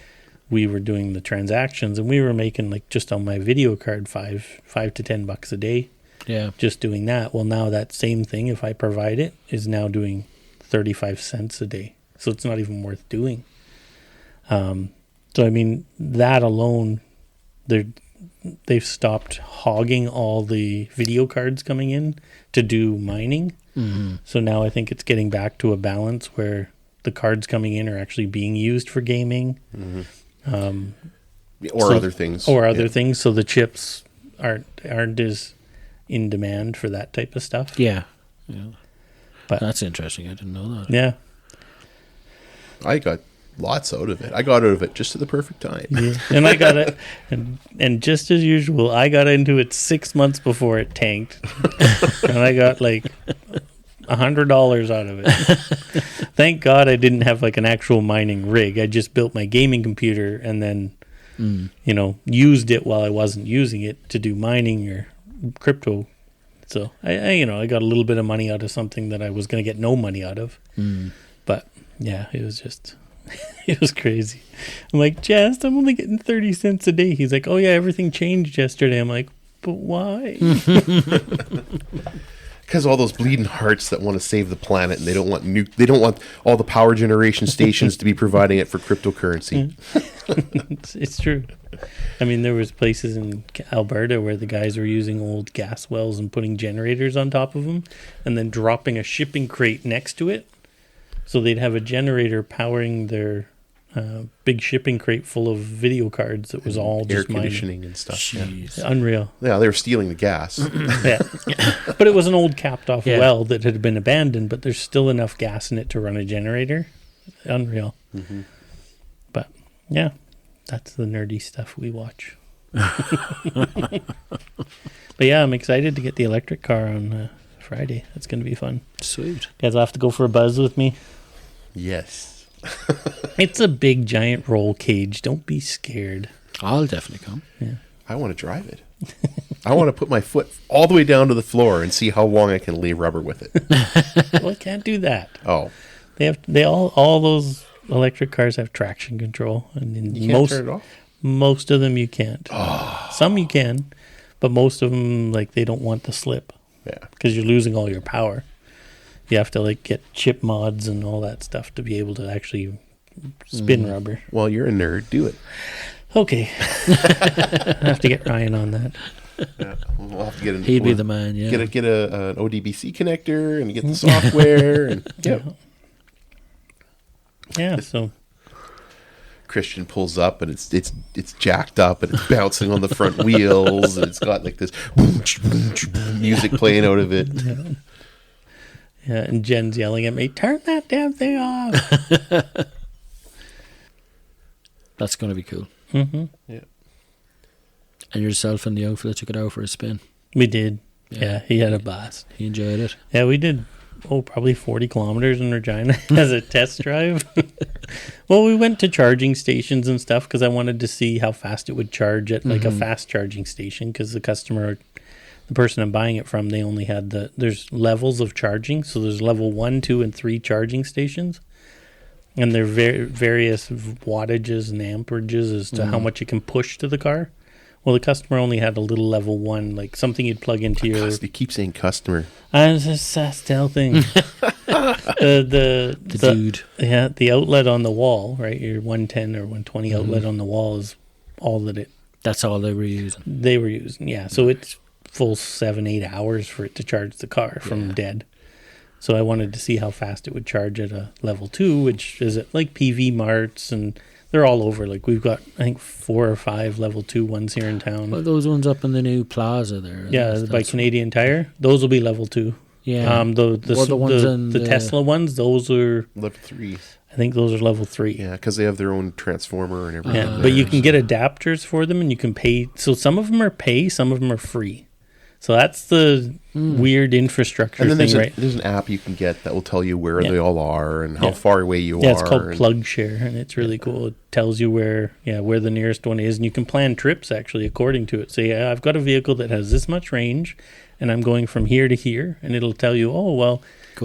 We were doing the transactions, and we were making, like, just on my video card, $5 to $10 a day. Just doing that. Well, now that same thing, if I provide it, is now doing 35 cents a day. So it's not even worth doing. So I mean, that alone, they've stopped hogging all the video cards coming in to do mining. So now I think it's getting back to a balance where the cards coming in are actually being used for gaming. Or other things. Things. So the chips aren't as in demand for that type of stuff. Yeah. But That's interesting. I didn't know that. yeah. I got lots out of it. I got out of it just at the perfect time. Yeah. And I got it, and just as usual, I got into it 6 months before it tanked, and I got like $100 out of it. Thank God I didn't have like an actual mining rig. I just built my gaming computer and then, used it while I wasn't using it to do mining or crypto. So I got a little bit of money out of something that I was going to get no money out of. But yeah, it was just, it was crazy. I'm like, Jess, I'm only getting 30 cents a day. He's like, oh yeah, everything changed yesterday. I'm like, but why? Because all those bleeding hearts that want to save the planet, and they don't want all the power generation stations to be providing it for cryptocurrency. It's true. I mean, there was places in Alberta where the guys were using old gas wells and putting generators on top of them, and then dropping a shipping crate next to it, so they'd have a generator powering their big shipping crate full of video cards that was all air just conditioning mining. and stuff. Jeez. Yeah. Unreal. Yeah, they were stealing the gas. Yeah. But it was an old capped off well that had been abandoned, but there's still enough gas in it to run a generator. Unreal. Mm-hmm. But yeah, that's the nerdy stuff we watch. But yeah, I'm excited to get the electric car on Friday. That's going to be fun. Sweet. You guys will have to go for a buzz with me. Yes. It's a big giant roll cage. Don't be scared. I'll definitely come. Yeah. I want to drive it. I want to put my foot all the way down to the floor and see how long I can lay rubber with it. Well, I can't do that. Oh. They all those electric cars have traction control, and You can't turn it off? Most of them you can't. Some you can, but most of them, like, they don't want the slip. Yeah. Because you're losing all your power. You have to like get chip mods and all that stuff to be able to actually spin rubber. Well, you're a nerd. Do it. Okay. I have to get Ryan on that. Yeah. We'll have to get He'd be the man, yeah. Get an ODBC connector and get the software and Yeah, so Christian pulls up and it's jacked up and it's bouncing on the front wheels and it's got like this music playing out of it. Yeah, and Jen's yelling at me, turn that damn thing off. That's going to be cool. Mm-hmm. Yeah. And yourself and the outfit took it out for a spin. We did. Yeah, he had a blast. He enjoyed it. Yeah, we did, probably 40 kilometers in Regina as a test drive. Well, we went to charging stations and stuff because I wanted to see how fast it would charge at like a fast charging station, because the person I'm buying it from, they only had there's levels of charging. So there's level 1, 2, and 3 charging stations. And they're various wattages and amperages as to how much you can push to the car. Well, the customer only had a little level 1, like something you'd plug into your... You keep saying customer. It's a Sastel thing. the dude. Yeah, the outlet on the wall, right? Your 110 or 120 outlet on the wall is all that it... That's all they were using. They were using, yeah. So it's full 7-8 hours for it to charge the car from dead. So I wanted to see how fast it would charge at a level 2, which is at like PV Marts, and they're all over. Like we've got, I think, 4 or 5 level 2 ones here in town. Well, those ones up in the new plaza there. Yeah, by Canadian Tire. Those will be level 2. Yeah. The Tesla ones, those are level 3. I think those are level 3. Yeah, because they have their own transformer and everything. Yeah, but you can get adapters for them, and you can pay. So some of them are pay, some of them are free. So that's the weird infrastructure and then thing, right? There's an app you can get that will tell you where they all are and how far away you are. Yeah, it's called Plug Share, and it's really cool. It tells you where the nearest one is, and you can plan trips actually according to it. So I've got a vehicle that has this much range, and I'm going from here to here, and it'll tell you,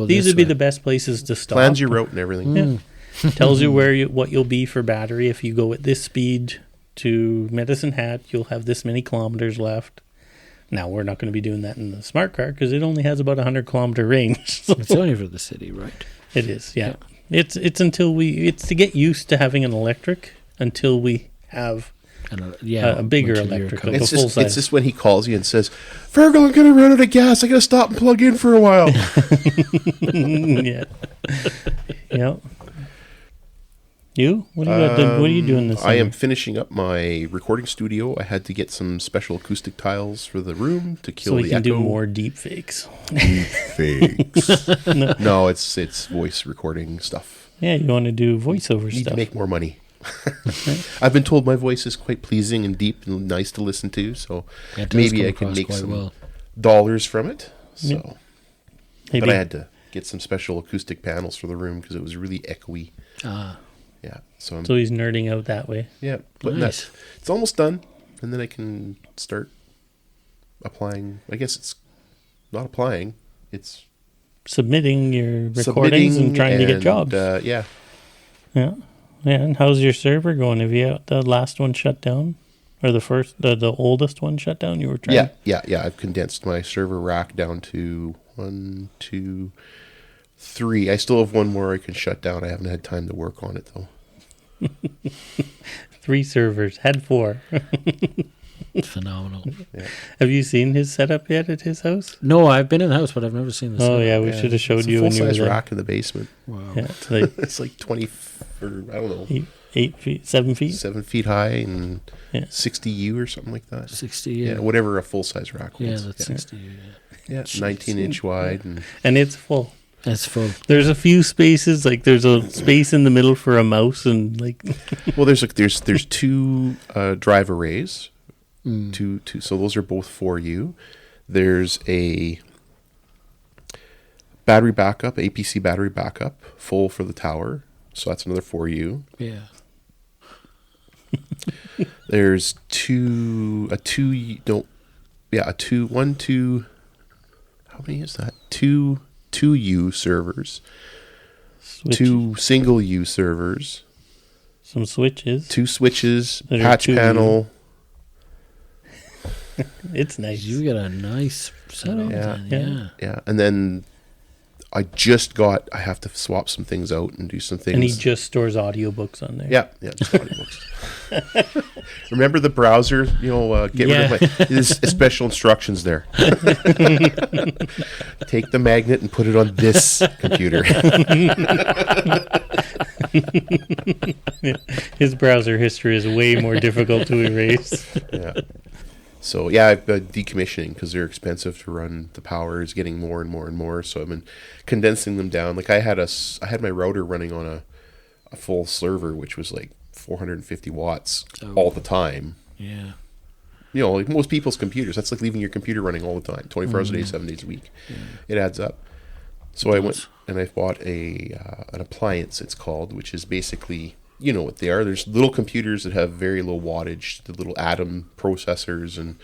these would be the best places to stop. Plans your route and everything. Yeah. Tells you what you'll be for battery. If you go at this speed to Medicine Hat, you'll have this many kilometers left. Now, we're not going to be doing that in the smart car because it only has about 100-kilometer range. So it's only for the city, right? It is, yeah. It's it's to get used to having an electric until we have a bigger electric. Like it's just when he calls you and says, Fergal, I'm going to run out of gas. I got to stop and plug in for a while. Yeah. You? What are you doing this summer? I am finishing up my recording studio. I had to get some special acoustic tiles for the room to kill so we the can echo. do more deep fakes. No, it's voice recording stuff. Yeah, you want to do voiceover Need stuff. to make more money. I've been told my voice is quite pleasing and deep and nice to listen to, so It does maybe come I can across make quite some well. dollars from it. So, Yeah. Hey, but big- I had to get some special acoustic panels for the room because it was really echoey. Ah, Yeah, so I'm So he's nerding out that way. putting nice. it's almost done, and then I can start applying. I guess it's not applying; it's Submitting your recordings submitting and trying to get jobs. Yeah, Yeah. Yeah. And how's your server going? Have you had the last one shut down? Or the first, the oldest one shut down? You were trying. yeah. I've condensed my server rack down to 1, 2, 3. I still have one more I can shut down. I haven't had time to work on it though. 3 servers. Had 4. it's phenomenal. Have you seen his setup yet at his house? No, I've been in the house, but I've never seen this. Oh yeah, we should have showed It's you a when you were full-size there. rack in the basement. Wow. Yeah, it's like It's like 20, or I don't know, 8 feet, 7 feet. 7 feet high and Yeah. 60 U or something like that. 60, Yeah, yeah. whatever a full-size rack Yeah, holds. that's 60. Yeah. 19-inch wide. And And it's full. That's full. There's a few spaces, like there's a space in the middle for a mouse, and like well, there's 2 drive arrays. Mm. Two, so those are both for you. There's a battery backup, APC battery backup, full for the tower. So that's another for you. Yeah. There's how many is that? Two 2U servers, switch, 2 single U servers, some switches. 2 switches, That are patch 2U. panel. It's nice. You get a nice setup. Yeah. Then, yeah. Yeah, and then I have to swap some things out and do some things. And he just stores audiobooks on there. Yeah, just audiobooks. Remember the browser? Get rid of there's special instructions there. Take the magnet and put it on this computer. His browser history is way more difficult to erase. Yeah. So yeah, I've been decommissioning because they're expensive to run. The power is getting more and more and more. So I've been condensing them down. Like I had my router running on a full server, which was like 450 watts all the time. Yeah. Like most people's computers, that's like leaving your computer running all the time, 24 hours a day, 7 days a week. Yeah. It adds up. So I went and I bought an appliance, it's called, which is basically, you know what they are. There's little computers that have very low wattage, the little Atom processors, and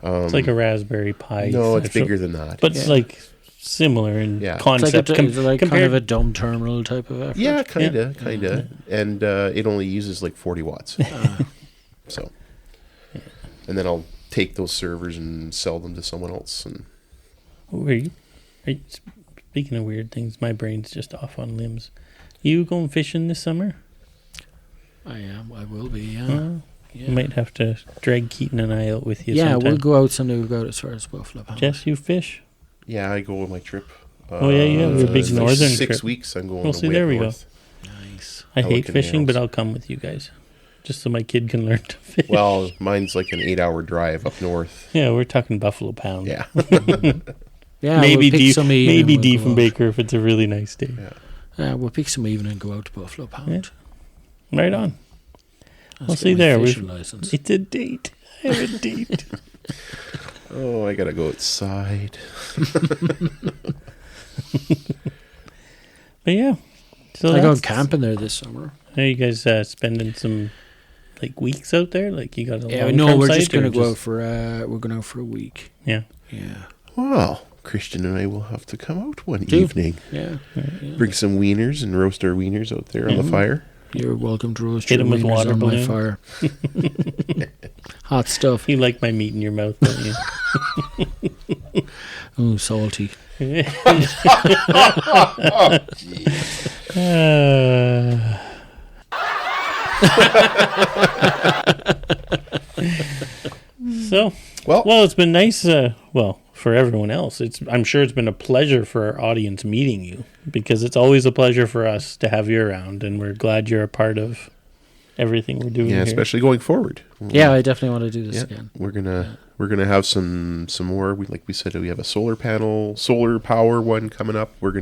It's like a Raspberry Pi. no, it's actual- bigger than that. But it's like similar in Yeah. concept. It's like kind compared of a dumb terminal type of effort. yeah, kind of, and it only uses like 40 watts. So, and then I'll take those servers and sell them to someone else. And Speaking of weird things, my brain's just off on limbs. You going fishing this summer? I am. I will be, yeah. You Yeah, might have to drag Keaton and I out with you yeah sometime. we'll go out Sunday. We'll go out as far as Buffalo Pound. Jess, you fish? yeah, I go on my trip. Oh, yeah, you have your big it's like northern 6 trip. weeks. I'm going. Well, see, there we go. north. Nice. I hate Pelican fishing, but nails. I'll come with you guys. Just so my kid can learn to fish. Well, mine's like an 8-hour drive up north. Yeah, we're talking Buffalo Pound. Yeah. Yeah, maybe we'll pick some evening, maybe we'll go out. Diefenbaker if it's a really nice day. Yeah. Yeah, we'll pick some evening and go out to Buffalo Pound. Right on. Let's We'll get see my there. fishing license. It's a date. I have a date. Oh, I gotta go outside. But yeah. So I go that's- camping there this summer. Are you guys spending some like weeks out there? Like you got a Yeah, long no, term we're site, just gonna or go out for a week. Yeah. Yeah, Well, Christian and I will have to come out one Do. evening. yeah. Bring some wieners and roast our wieners out there on the fire. You're welcome to roast Hit your 'em with wieners water on my balloon. fire. Hot stuff. You like my meat in your mouth, don't you? Oh, salty. So, Well, it's been nice. Well, for everyone else. I'm sure it's been a pleasure for our audience meeting you, because it's always a pleasure for us to have you around, and we're glad you're a part of everything we're doing. Yeah, here. especially going forward. Yeah, I definitely want to do this again. We're gonna have some more. Like we said, we have a solar power one coming up. We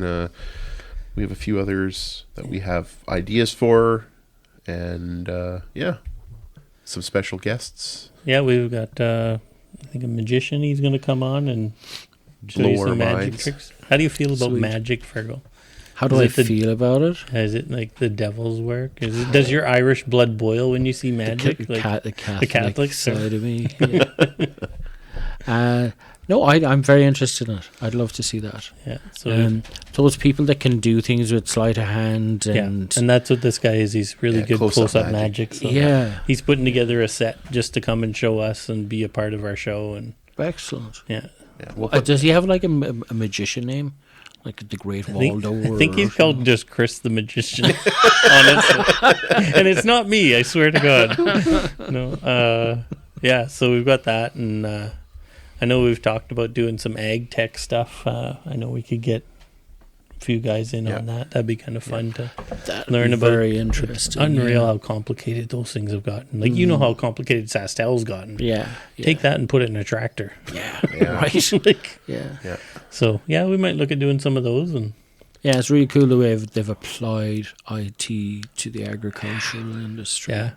have a few others that we have ideas for, and some special guests. Yeah, we've got I think a magician. He's going to come on and show you some magic tricks. How do you feel about magic, Fergal? How do I feel about it? Is it like the devil's work? Does your Irish blood boil when you see magic? The Catholic side of me. Yeah. No, I'm very interested in it. I'd love to see that. Yeah. So those people that can do things with sleight of hand, and that's what this guy is. He's really good close-up magic. So he's putting together a set just to come and show us and be a part of our show. And excellent. Yeah. Does he have like a magician name? Like the Great Waldo? I think he's called just Chris the Magician, honestly. And it's not me, I swear to God. No. So we've got that, and I know we've talked about doing some ag tech stuff. I know we could get a few guys in on that. That'd be kind of fun to learn about. Very interesting. Unreal how complicated those things have gotten. Like, you know how complicated Sastel's gotten. Yeah. Take that and put it in a tractor. Yeah. Right. Yeah. So, we might look at doing some of those. And yeah, it's really cool the way they've applied IT to the agricultural industry. Yeah.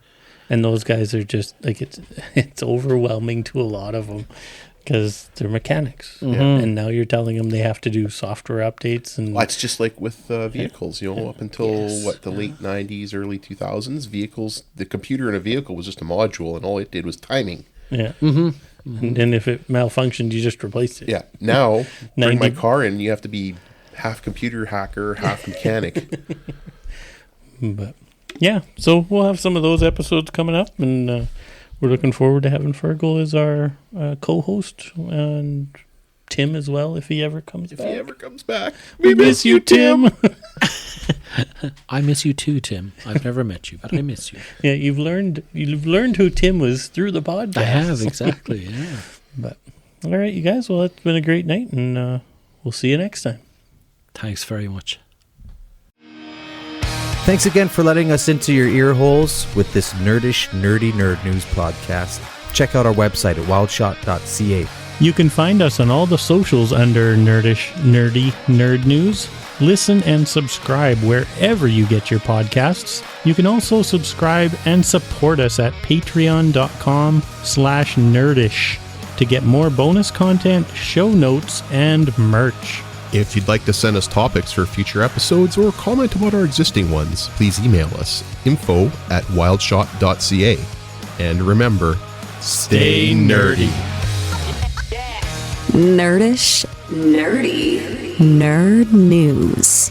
And those guys are just, like, it's overwhelming to a lot of them, because they're mechanics. And now you're telling them they have to do software updates. And it's just like with vehicles, up until the late 90s, early 2000s, vehicles, the computer in a vehicle was just a module, and all it did was timing. Yeah. And if it malfunctioned, you just replaced it. Yeah. Now, bring my car in, you have to be half computer hacker, half mechanic. But yeah, so we'll have some of those episodes coming up, and we're looking forward to having Fergal as our co-host, and Tim as well, if he ever comes back. We miss you, Tim. I miss you too, Tim. I've never met you, but I miss you. Yeah, you've learned who Tim was through the podcast. I have, exactly, yeah. But all right, you guys, well, it's been a great night, and we'll see you next time. Thanks very much. Thanks again for letting us into your ear holes with this nerdish, nerdy nerd news podcast. Check out our website at wildshot.ca. You can find us on all the socials under Nerdish, Nerdy, Nerd News. Listen and subscribe wherever you get your podcasts. You can also subscribe and support us at patreon.com/nerdish to get more bonus content, show notes, and merch. If you'd like to send us topics for future episodes or comment about our existing ones, please email us info@wildshot.ca. And remember, stay nerdy. Nerdish, nerdy, nerd news.